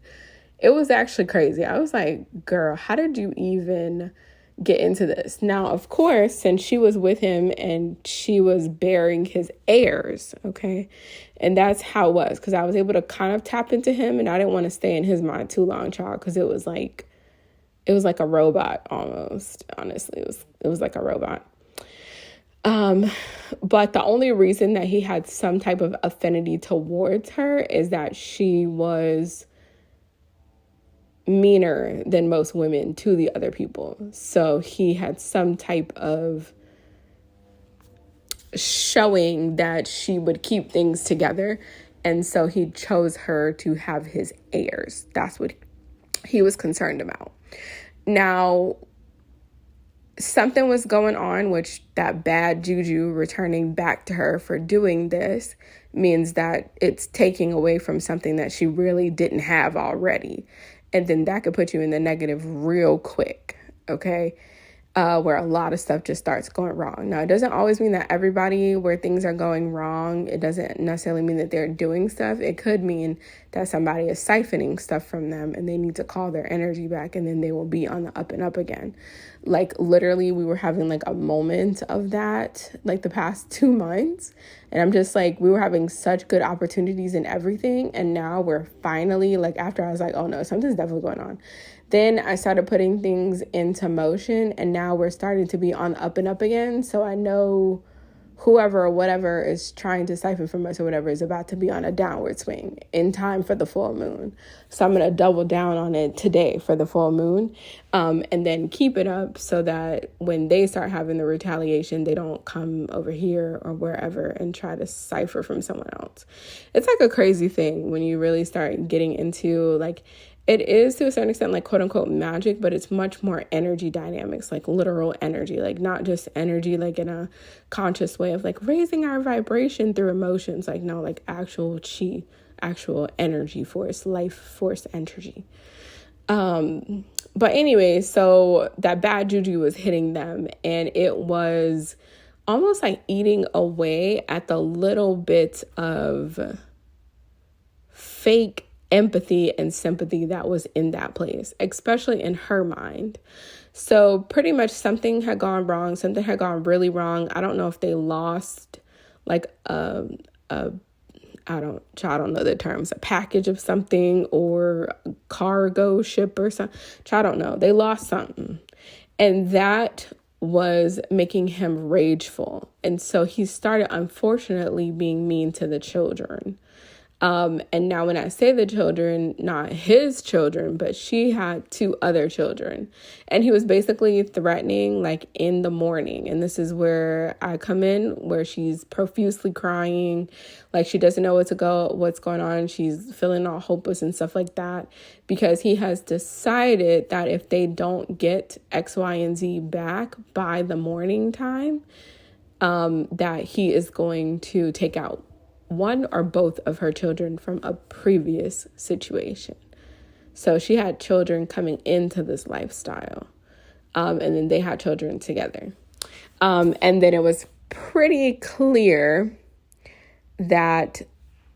Speaker 1: It was actually crazy. I was like, girl, how did you even get into this? Now, of course, since she was with him and she was bearing his heirs, okay? And that's how it was, because I was able to kind of tap into him, and I didn't want to stay in his mind too long, child, because it was like a robot almost. Honestly, it was like a robot. But the only reason that he had some type of affinity towards her is that she was meaner than most women to the other people. So he had some type of showing that she would keep things together. And so he chose her to have his heirs. That's what he was concerned about. Now, something was going on, which that bad juju returning back to her for doing this means that it's taking away from something that she really didn't have already. And then that could put you in the negative real quick, okay? Where a lot of stuff just starts going wrong. Now, it doesn't always mean that everybody where things are going wrong, it doesn't necessarily mean that they're doing stuff. It could mean that somebody is siphoning stuff from them and they need to call their energy back, and then they will be on the up and up again. Like, literally, we were having like a moment of that like the past 2 months. And I'm just like, we were having such good opportunities and everything. And now we're finally, like, after I was like, oh no, something's definitely going on. Then I started putting things into motion, and now we're starting to be on the up and up again. So I know whoever or whatever is trying to siphon from us or whatever is about to be on a downward swing in time for the full moon. So I'm going to double down on it today for the full moon, and then keep it up so that when they start having the retaliation, they don't come over here or wherever and try to cipher from someone else. It's like a crazy thing when you really start getting into, like, it is to a certain extent like quote unquote magic, but it's much more energy dynamics, like literal energy, like not just energy like in a conscious way of like raising our vibration through emotions, like no, like actual chi, actual energy force, life force energy. But anyway, so that bad juju was hitting them, and it was almost like eating away at the little bit of fake empathy and sympathy that was in that place, especially in her mind. So pretty much something had gone wrong. Something had gone really wrong. I don't know if they lost like I don't know the terms, a package of something or a cargo ship or something. I don't know. They lost something. And that was making him rageful. And so he started, unfortunately, being mean to the children. And now when I say the children, not his children, but she had 2 other children. And he was basically threatening like in the morning. And this is where I come in, where she's profusely crying. Like she doesn't know what's going on. She's feeling all hopeless and stuff like that, because he has decided that if they don't get X, Y, and Z back by the morning time, that he is going to take out one or both of her children from a previous situation. So she had children coming into this lifestyle, and then they had children together. And then it was pretty clear that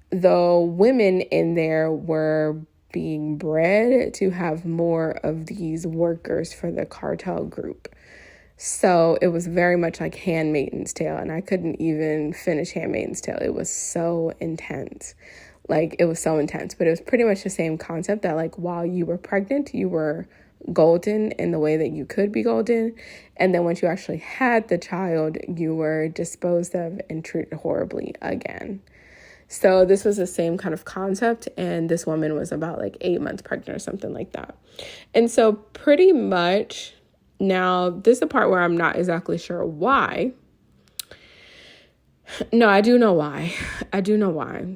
Speaker 1: the women in there were being bred to have more of these workers for the cartel group. So it was very much like Handmaid's Tale, and I couldn't even finish Handmaid's Tale. It was so intense. Like, it was so intense, but it was pretty much the same concept that, like, while you were pregnant, you were golden in the way that you could be golden. And then once you actually had the child, you were disposed of and treated horribly again. So this was the same kind of concept, and this woman was about like 8 months pregnant or something like that. And so pretty much, now this is the part where I'm not exactly sure why. No, I do know why.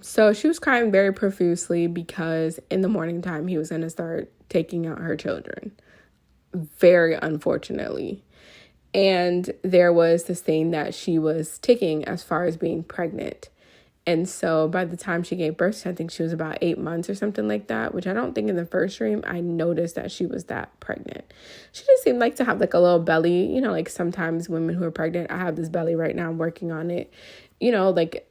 Speaker 1: So she was crying very profusely because in the morning time, he was going to start taking out her children. Very unfortunately. And there was this thing that she was ticking as far as being pregnant. And so by the time she gave birth, I think she was about 8 months or something like that, which I don't think in the first dream I noticed that she was that pregnant. She just seemed like to have like a little belly, you know, like sometimes women who are pregnant, I have this belly right now, I'm working on it, you know, like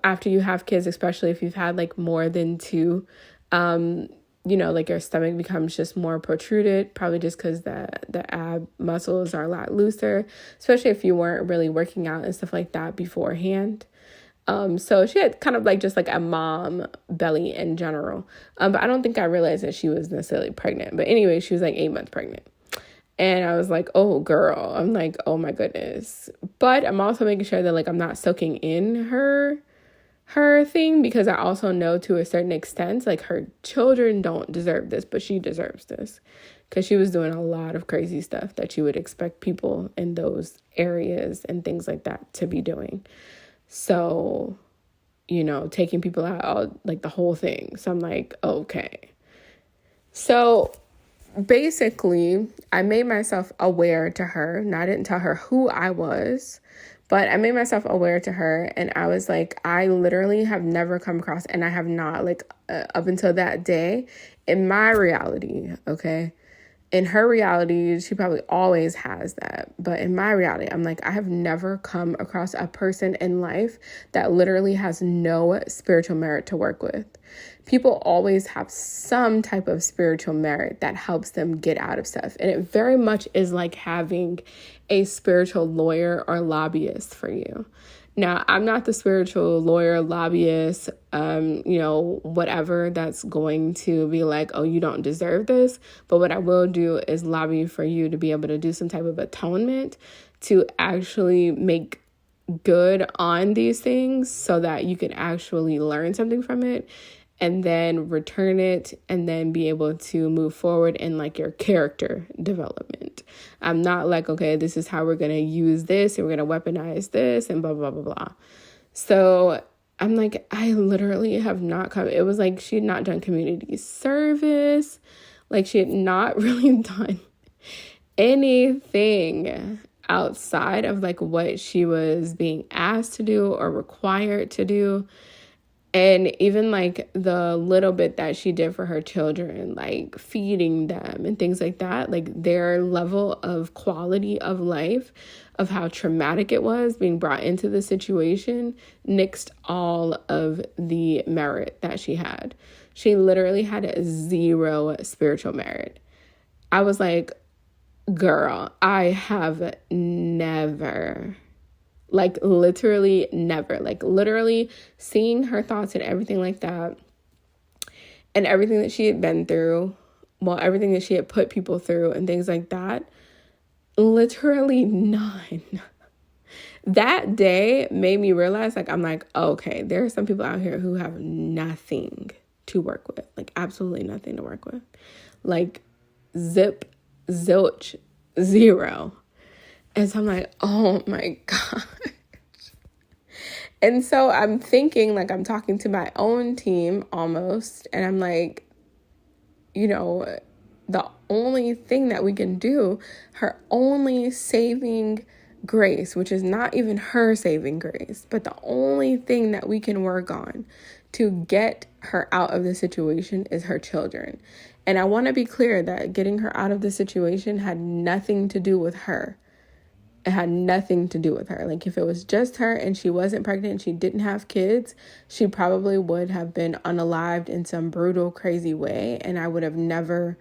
Speaker 1: after you have kids, especially if you've had like more than 2, you know, like your stomach becomes just more protruded, probably just because the ab muscles are a lot looser, especially if you weren't really working out and stuff like that beforehand. So she had kind of like just like a mom belly in general. But I don't think I realized that she was necessarily pregnant. But anyway, she was like 8 months pregnant. And I was like, oh, girl. I'm like, oh, my goodness. But I'm also making sure that like I'm not soaking in her thing, because I also know to a certain extent, like her children don't deserve this, but she deserves this, because she was doing a lot of crazy stuff that you would expect people in those areas and things like that to be doing. So, you know, taking people out, like the whole thing. So I'm like, okay. So basically, I made myself aware to her. Now, I didn't tell her who I was, but I made myself aware to her. And I was like, I literally have never come across, and I have not, like, up until that day, in my reality, okay? In her reality, she probably always has that. But in my reality, I'm like, I have never come across a person in life that literally has no spiritual merit to work with. People always have some type of spiritual merit that helps them get out of stuff. And it very much is like having a spiritual lawyer or lobbyist for you. Now, I'm not the spiritual lawyer, lobbyist, you know, whatever that's going to be like, oh, you don't deserve this. But what I will do is lobby for you to be able to do some type of atonement to actually make good on these things so that you can actually learn something from it and then return it and then be able to move forward in like your character development. I'm not like, okay, this is how we're going to use this and we're going to weaponize this and blah, blah, blah, blah. So I'm like, I literally have not come. It was like she had not done community service. Like she had not really done anything outside of like what she was being asked to do or required to do. And even like the little bit that she did for her children, like feeding them and things like that, like their level of quality of life, of how traumatic it was being brought into the situation, nixed all of the merit that she had. She literally had 0 spiritual merit. I was like, girl, I have never... like literally never, like literally seeing her thoughts and everything like that and everything that she had been through, well, everything that she had put people through and things like that, literally none. That day made me realize, like, I'm like, okay, there are some people out here who have nothing to work with, like absolutely nothing to work with, like zip, zilch, zero. And so I'm like, oh my God. And so I'm thinking, like, I'm talking to my own team almost, and I'm like, you know, the only thing that we can do, her only saving grace, which is not even her saving grace, but the only thing that we can work on to get her out of the situation is her children. And I want to be clear that getting her out of the situation had nothing to do with her. It had nothing to do with her. Like, if it was just her and she wasn't pregnant and she didn't have kids, she probably would have been unalived in some brutal, crazy way. And I would have never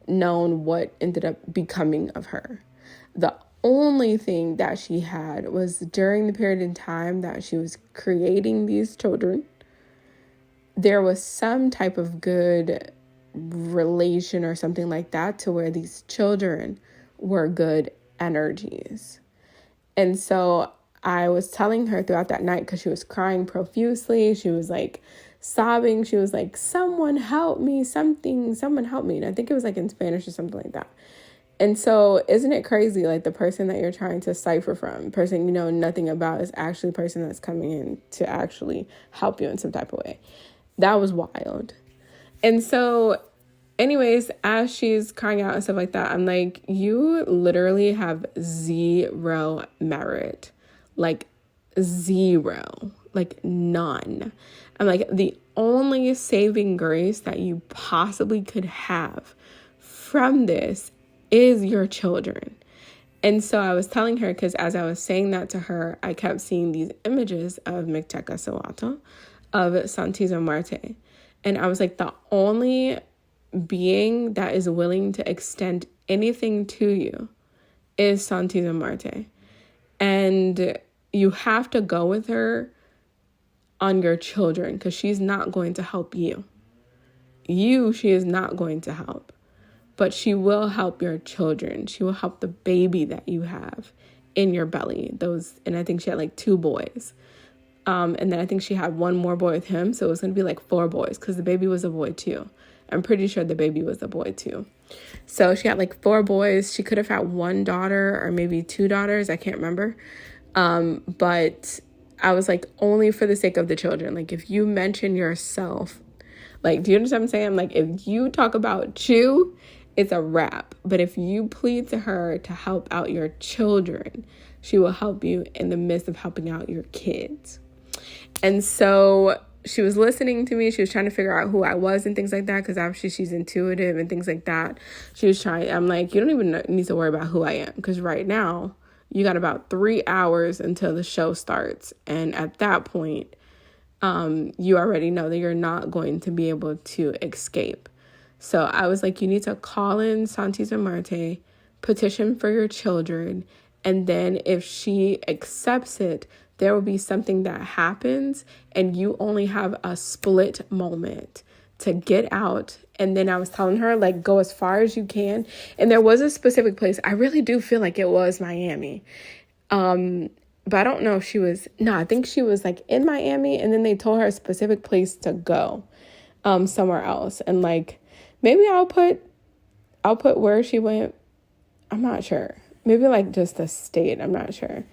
Speaker 1: known what ended up becoming of her. The only thing that she had was during the period in time that she was creating these children, there was some type of good relation or something like that to where these children were good energies. And so I was telling her throughout that night, because she was crying profusely, she was like sobbing, she was like, someone help me, someone help me. And I think it was like in Spanish or something like that. And so isn't it crazy, like the person that you're trying to cipher from, the person you know nothing about, is actually the person that's coming in to actually help you in some type of way. That was wild. And so anyways, as she's crying out and stuff like that, I'm like, you literally have zero merit, like zero, like none. I'm like, the only saving grace that you possibly could have from this is your children. And so I was telling her, because as I was saying that to her, I kept seeing these images of Mictecacihuatl, of Santísima Muerte. And I was like, the only being that is willing to extend anything to you is Santísima Muerte. And you have to go with her on your children, because she's not going to help you. She is not going to help. But she will help your children. She will help the baby that you have in your belly. And I think she had like 2 boys. And then I think she had 1 more boy with him. So it was going to be like 4 boys, because the baby was a boy too. I'm pretty sure the baby was a boy too. So she had like 4 boys. She could have had 1 daughter or maybe 2 daughters. I can't remember. But I was like, only for the sake of the children. Like, if you mention yourself, like, do you understand what I'm saying? Like, if you talk about you, it's a wrap. But if you plead to her to help out your children, she will help you in the midst of helping out your kids. And so she was listening to me. She was trying to figure out who I was and things like that, because obviously she's intuitive and things like that. I'm like, you don't even need to worry about who I am, because right now you got about 3 hours until the show starts. And at that point, you already know that you're not going to be able to escape. So I was like, you need to call in Santísima Muerte, petition for your children, and then if she accepts it, there will be something that happens, and you only have a split moment to get out. And then I was telling her, like, go as far as you can. And there was a specific place. I really do feel like it was Miami. But I don't know if I think she was like in Miami, and then they told her a specific place to go, somewhere else. And like, maybe I'll put where she went. I'm not sure. Maybe like just the state. I'm not sure.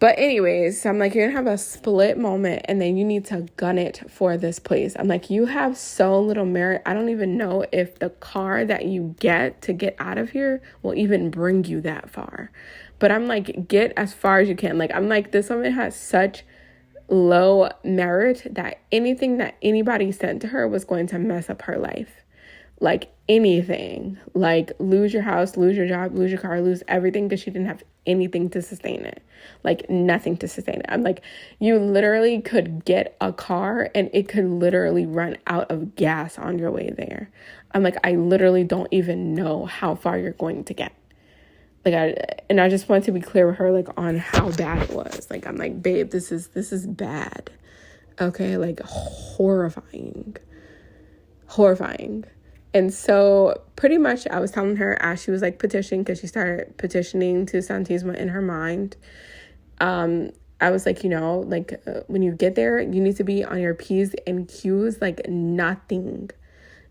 Speaker 1: But anyways, I'm like, you're going to have a split moment, and then you need to gun it for this place. I'm like, you have so little merit. I don't even know if the car that you get to get out of here will even bring you that far. But I'm like, get as far as you can. Like, I'm like, this woman has such low merit that anything that anybody said to her was going to mess up her life. Like anything, like lose your house, lose your job, lose your car, lose everything, because she didn't have anything to sustain it. Like nothing to sustain it. I'm like, you literally could get a car and it could literally run out of gas on your way there. I'm like, I literally don't even know how far you're going to get. Like, I just want to be clear with her, like, on how bad it was. Like, I'm like, babe, this is bad. Okay, like horrifying. And so pretty much I was telling her as she was like petitioning, because she started petitioning to Santísima in her mind. I was like, when you get there, you need to be on your P's and Q's, like nothing.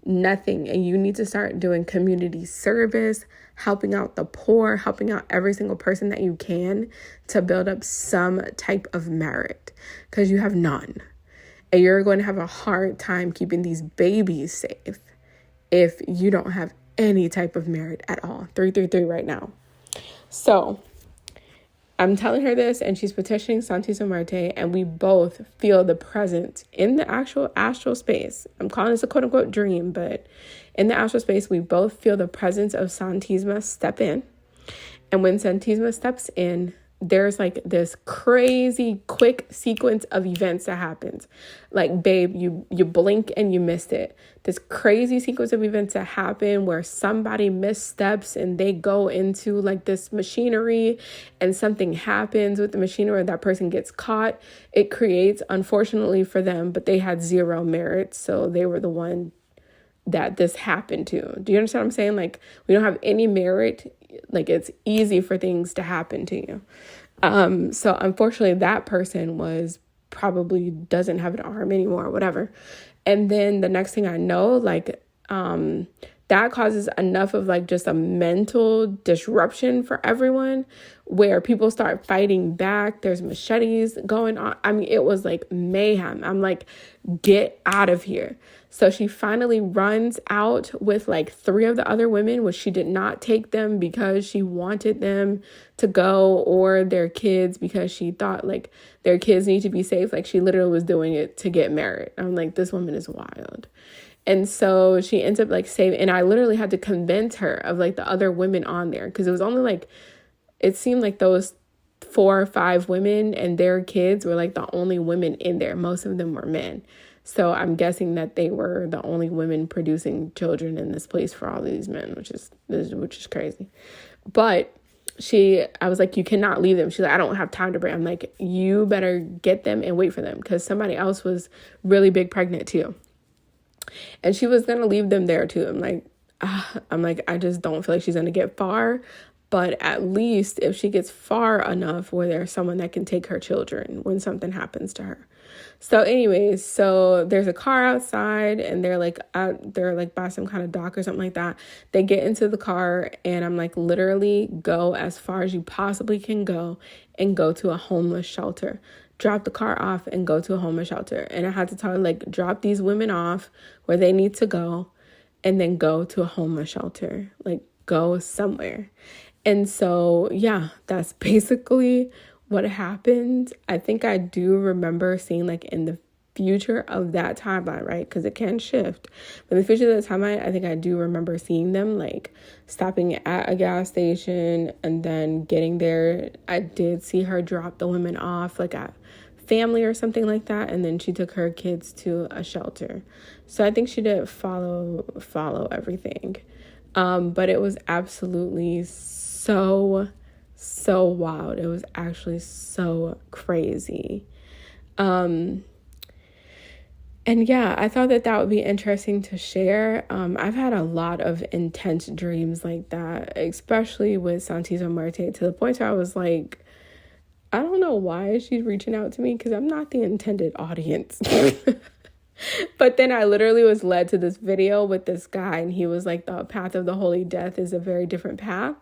Speaker 1: And you need to start doing community service, helping out the poor, helping out every single person that you can to build up some type of merit, because you have none. And you're going to have a hard time keeping these babies safe if you don't have any type of merit at all. 333 right now. So I'm telling her this, and she's petitioning Santísima Muerte, and we both feel the presence in the actual astral space. I'm calling this a quote-unquote dream, but in the astral space, we both feel the presence of Santísima step in. And when Santísima steps in, there's like this crazy quick sequence of events that happens. Like, babe, you blink and you missed it. This crazy sequence of events that happen where somebody missteps and they go into like this machinery and something happens with the machinery, or that person gets caught. It creates, unfortunately for them, but they had zero merit, so they were the one that this happened to. Do you understand what I'm saying? Like, we don't have any merit. Like, it's easy for things to happen to you. So unfortunately that person was probably doesn't have an arm anymore, whatever. And then the next thing I know, like, that causes enough of like just a mental disruption for everyone, where people start fighting back. There's machetes going on. I mean, it was like mayhem. I'm like, get out of here. So she finally runs out with like 3 of the other women, which she did not take them because she wanted them to go, or their kids because she thought like their kids need to be safe. Like, she literally was doing it to get married. I'm like, this woman is wild. And so she ends up like saving, and I literally had to convince her of like the other women on there, because it was only like, it seemed like those 4 or 5 women and their kids were like the only women in there. Most of them were men. So I'm guessing that they were the only women producing children in this place for all of these men, which is crazy. But I was like, you cannot leave them. She's like, I don't have time to bring. I'm like, you better get them and wait for them, because somebody else was really big pregnant too. And she was going to leave them there too. I'm like, I just don't feel like she's going to get far. But at least if she gets far enough where there's someone that can take her children when something happens to her. So anyways, so there's a car outside, and they're like by some kind of dock or something like that. They get into the car, and I'm like, literally go as far as you possibly can go and go to a homeless shelter. Drop the car off and go to a homeless shelter. And I had to tell her, like, drop these women off where they need to go, and then go to a homeless shelter. Like, go somewhere. And so, yeah, that's basically what happened. I think I do remember seeing, like, in the future of that timeline, right? Because it can shift. But in the future of the timeline, I think I do remember seeing them, like, stopping at a gas station and then getting there. I did see her drop the women off, like, at family or something like that, and then she took her kids to a shelter. So I think she did follow everything. But it was absolutely so wild. It was actually so crazy. And yeah, I thought that would be interesting to share. I've had a lot of intense dreams like that, especially with Santísima Muerte, to the point where I was like, I don't know why she's reaching out to me, because I'm not the intended audience. But then I literally was led to this video with this guy, and he was like, the path of the holy death is a very different path.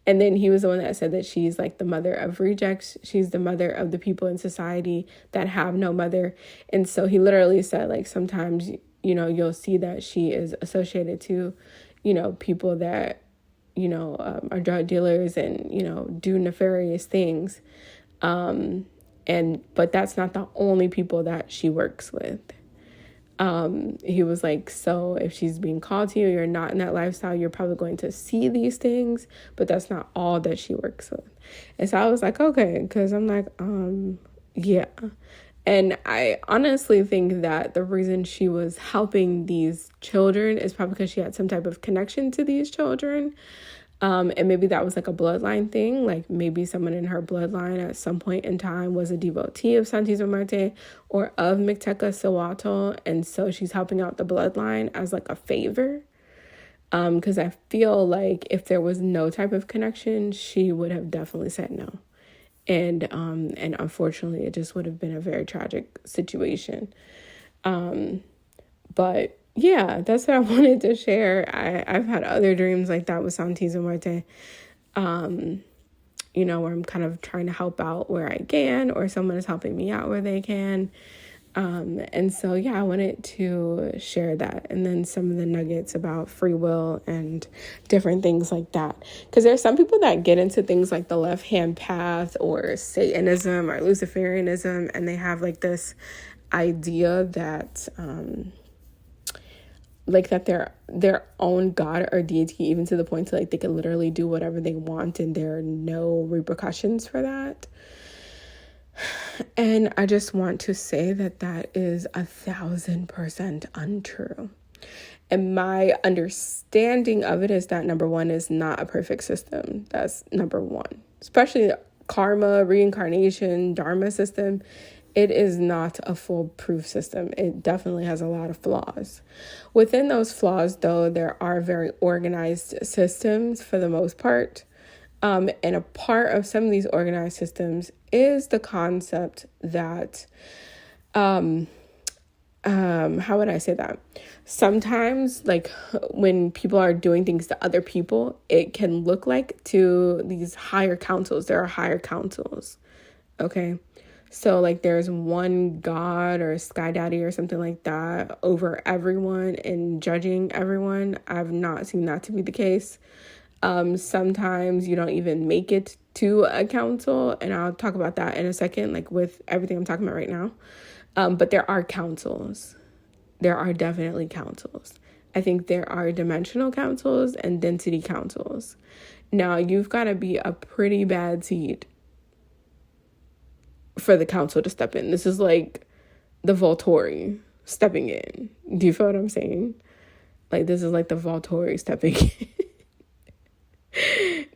Speaker 1: And then he was the one that said that she's like the mother of rejects. She's the mother of the people in society that have no mother. And so he literally said, like, sometimes, you'll see that she is associated to, people that, are drug dealers and, do nefarious things. But that's not the only people that she works with. He was like, so if she's being called to you, you're not in that lifestyle, you're probably going to see these things, but that's not all that she works with. And so I was like, okay, because I'm like, yeah. And I honestly think that the reason she was helping these children is probably because she had some type of connection to these children. And maybe that was like a bloodline thing. Like, maybe someone in her bloodline at some point in time was a devotee of Santísima Muerte or of Mictecacihuatl. And so she's helping out the bloodline as like a favor. Because I feel like if there was no type of connection, she would have definitely said no. And unfortunately, it just would have been a very tragic situation. But yeah, that's what I wanted to share. I've had other dreams like that with Santis and Muerte, where I'm kind of trying to help out where I can, or someone is helping me out where they can. And so, yeah, I wanted to share that. And then some of the nuggets about free will and different things like that. Because there are some people that get into things like the left-hand path or Satanism or Luciferianism, and they have like this idea that that their own god or deity, even to the point to like they can literally do whatever they want and there are no repercussions for that. And I just want to say that that is 1,000% untrue. And my understanding of it is that, number one, is not a perfect system. That's number one. Especially the karma, reincarnation, dharma system. It is not a foolproof system. It definitely has a lot of flaws. Within those flaws, though, there are very organized systems for the most part. And a part of some of these organized systems is the concept that, how would I say that? Sometimes, like, when people are doing things to other people, it can look like to these higher councils. There are higher councils, okay? So, like, there's one god or sky daddy or something like that over everyone and judging everyone. I've not seen that to be the case. Sometimes you don't even make it to a council, and I'll talk about that in a second, like with everything I'm talking about right now. But there are councils. There are definitely councils. I think there are dimensional councils and density councils. Now, you've got to be a pretty bad seed for the council to step in. This is like the Volturi stepping in. Do you feel what I'm saying? Like, this is like the Volturi stepping in.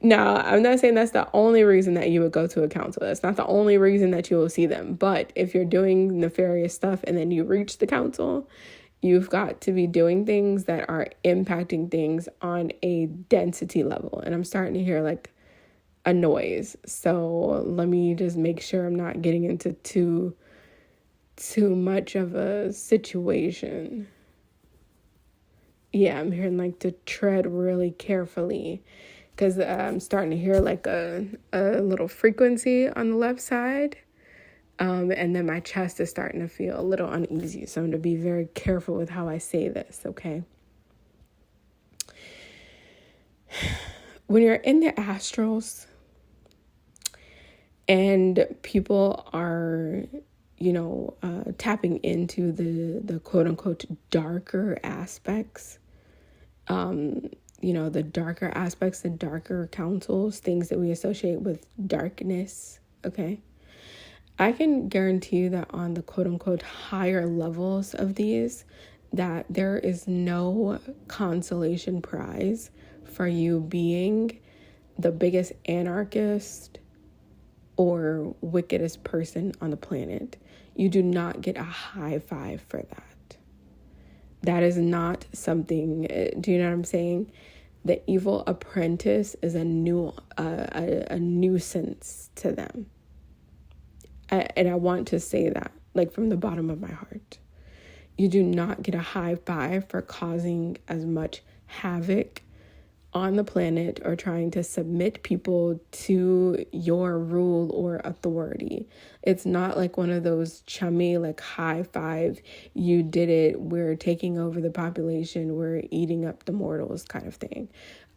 Speaker 1: Now, I'm not saying that's the only reason that you would go to a council. That's not the only reason that you will see them. But if you're doing nefarious stuff and then you reach the council, you've got to be doing things that are impacting things on a density level. And I'm starting to hear like a noise. So let me just make sure I'm not getting into too much of a situation. Yeah, I'm hearing like to tread really carefully, because I'm starting to hear like a little frequency on the left side. And then my chest is starting to feel a little uneasy. So I'm going to be very careful with how I say this, okay? When you're in the astrals and people are, tapping into the quote unquote darker aspects, the darker aspects, the darker councils, things that we associate with darkness, okay? I can guarantee you that on the quote-unquote higher levels of these, that there is no consolation prize for you being the biggest anarchist or wickedest person on the planet. You do not get a high five for that. That is not something, do you know what I'm saying? The evil apprentice is a nuisance to them. And I want to say that, like, from the bottom of my heart. You do not get a high five for causing as much havoc on the planet or trying to submit people to your rule or authority. It's not like one of those chummy, like, high five, you did it, we're taking over the population, we're eating up the mortals kind of thing.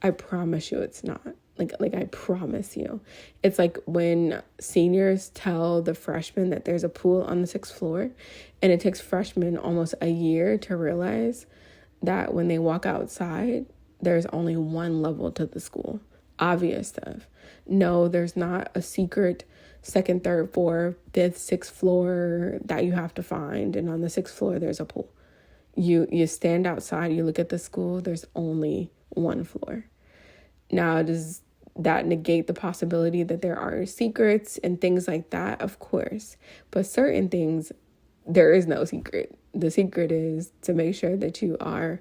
Speaker 1: I promise you it's not. Like I promise you. It's like when seniors tell the freshmen that there's a pool on the 6th floor, and it takes freshmen almost a year to realize that when they walk outside, there's only one level to the school. Obvious stuff. No, there's not a secret 2nd, 3rd, 4th, 5th, 6th floor that you have to find. And on the 6th floor, there's a pool. You stand outside, you look at the school, there's only one floor. Now, does that negate the possibility that there are secrets and things like that? Of course. But certain things, there is no secret. the secret is to make sure that you are,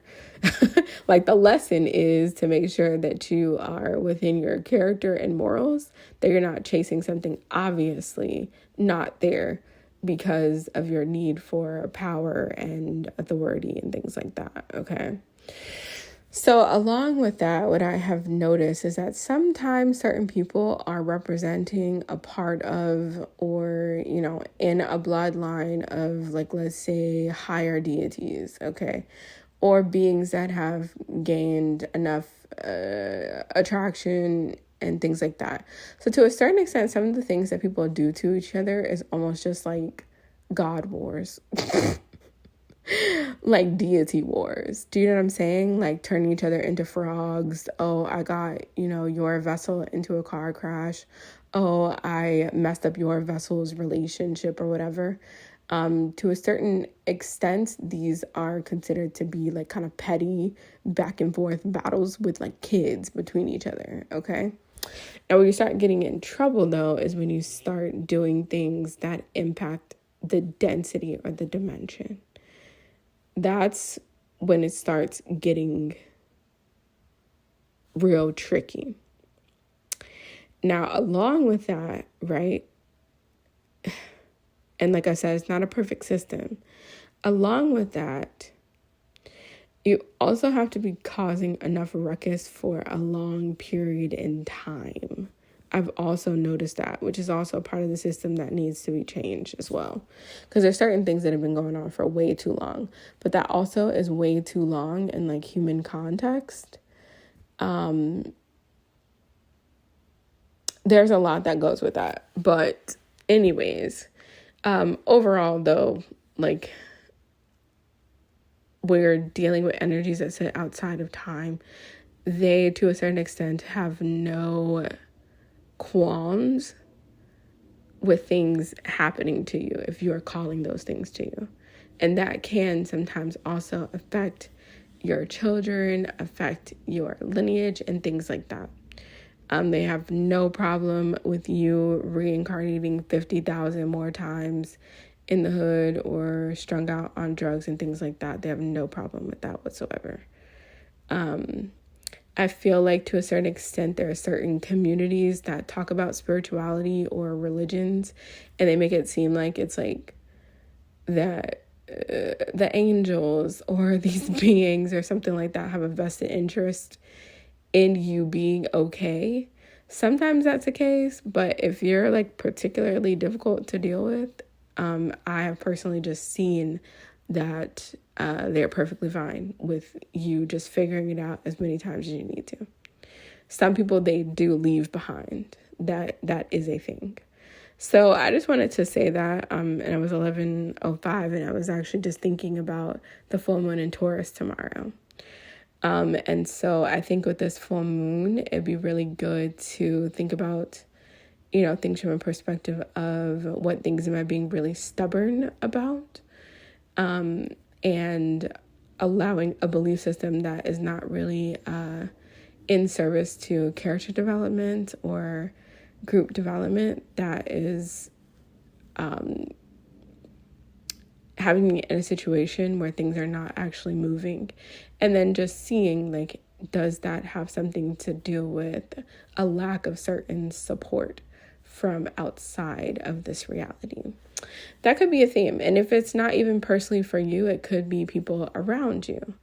Speaker 1: like the lesson is to make sure that you are within your character and morals, that you're not chasing something obviously not there because of your need for power and authority and things like that, okay? So along with that, what I have noticed is that sometimes certain people are representing a part of, or, you know, in a bloodline of, like, let's say higher deities, okay? Or beings that have gained enough attraction and things like that. So to a certain extent, some of the things that people do to each other is almost just like God wars. Like deity wars. Do you know what I'm saying? Like turning each other into frogs. Oh, I got, you know, your vessel into a car crash. Oh, I messed up your vessel's relationship or whatever. To a certain extent, these are considered to be like kind of petty back and forth battles with like kids between each other. Okay. And when you start getting in trouble, though, is when you start doing things that impact the density or the dimension. That's when it starts getting real tricky. Now, along with that, right? And like I said, it's not a perfect system. Along with that, you also have to be causing enough ruckus for a long period in time. I've also noticed that, which is also part of the system that needs to be changed as well. Because there's certain things that have been going on for way too long. But that also is way too long in like human context. There's a lot that goes with that. But anyways, overall though, like we're dealing with energies that sit outside of time. They, to a certain extent, have no qualms with things happening to you if you are calling those things to you. And that can sometimes also affect your children, affect your lineage, and things like that. They have no problem with you reincarnating 50,000 more times in the hood or strung out on drugs and things like that. They have no problem with that whatsoever. I feel like to a certain extent, there are certain communities that talk about spirituality or religions, and they make it seem like it's like that the angels or these beings or something like that have a vested interest in you being okay. Sometimes that's the case, but if you're like particularly difficult to deal with, I have personally just seen that they're perfectly fine with you just figuring it out as many times as you need to. Some people, they do leave behind. That is a thing. So I just wanted to say that, and it was 11:05, and I was actually just thinking about the full moon in Taurus tomorrow. And so I think with this full moon, it'd be really good to think about, you know, things from a perspective of what things am I being really stubborn about, and allowing a belief system that is not really in service to character development or group development, that is having me in a situation where things are not actually moving, and then just seeing, like, does that have something to do with a lack of certain support from outside of this reality? That could be a theme. And if it's not even personally for you, it could be people around you.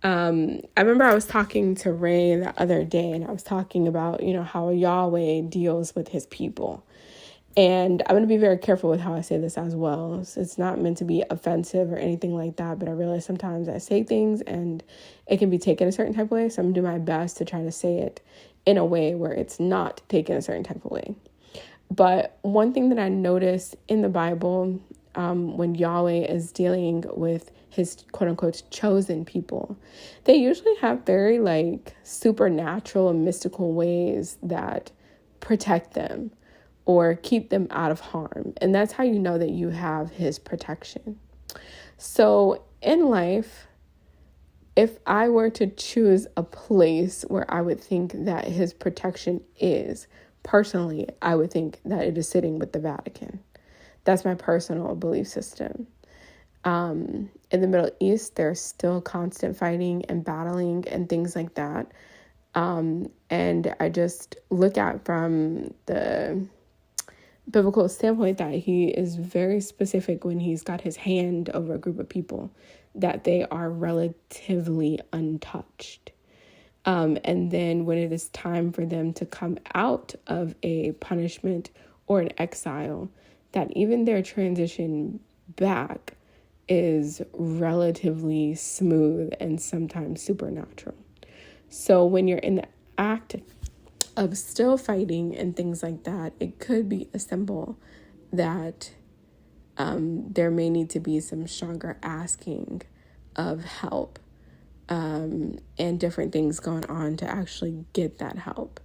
Speaker 1: I remember I was talking to Ray the other day, and I was talking about, you know, how Yahweh deals with his people. And I'm going to be very careful with how I say this as well. It's not meant to be offensive or anything like that, but I realize sometimes I say things and it can be taken a certain type of way. So I'm going to do my best to try to say it in a way where it's not taken a certain type of way. But one thing that I noticed in the Bible, when Yahweh is dealing with his quote unquote chosen people, they usually have very like supernatural and mystical ways that protect them or keep them out of harm. And that's how you know that you have his protection. So in life, if I were to choose a place where I would think that his protection is, personally, I would think that it is sitting with the Vatican. That's my personal belief system. And in the Middle East, there's still constant fighting and battling and things like that. And I just look at from the biblical standpoint that he is very specific when he's got his hand over a group of people, that they are relatively untouched. And then when it is time for them to come out of a punishment or an exile, that even their transition back is relatively smooth and sometimes supernatural. So when you're in the act of still fighting and things like that, it could be a symbol that there may need to be some stronger asking of help and different things going on to actually get that help.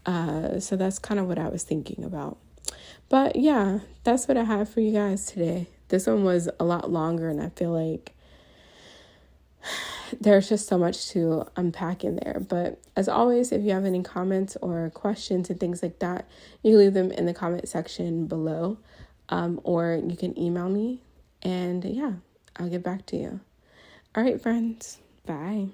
Speaker 1: So that's kind of what I was thinking about. But yeah, that's what I have for you guys today. This one was a lot longer, and I feel like there's just so much to unpack in there. But as always, if you have any comments or questions and things like that, you can leave them in the comment section below, or you can email me, and yeah, I'll get back to you. All right, friends. Bye.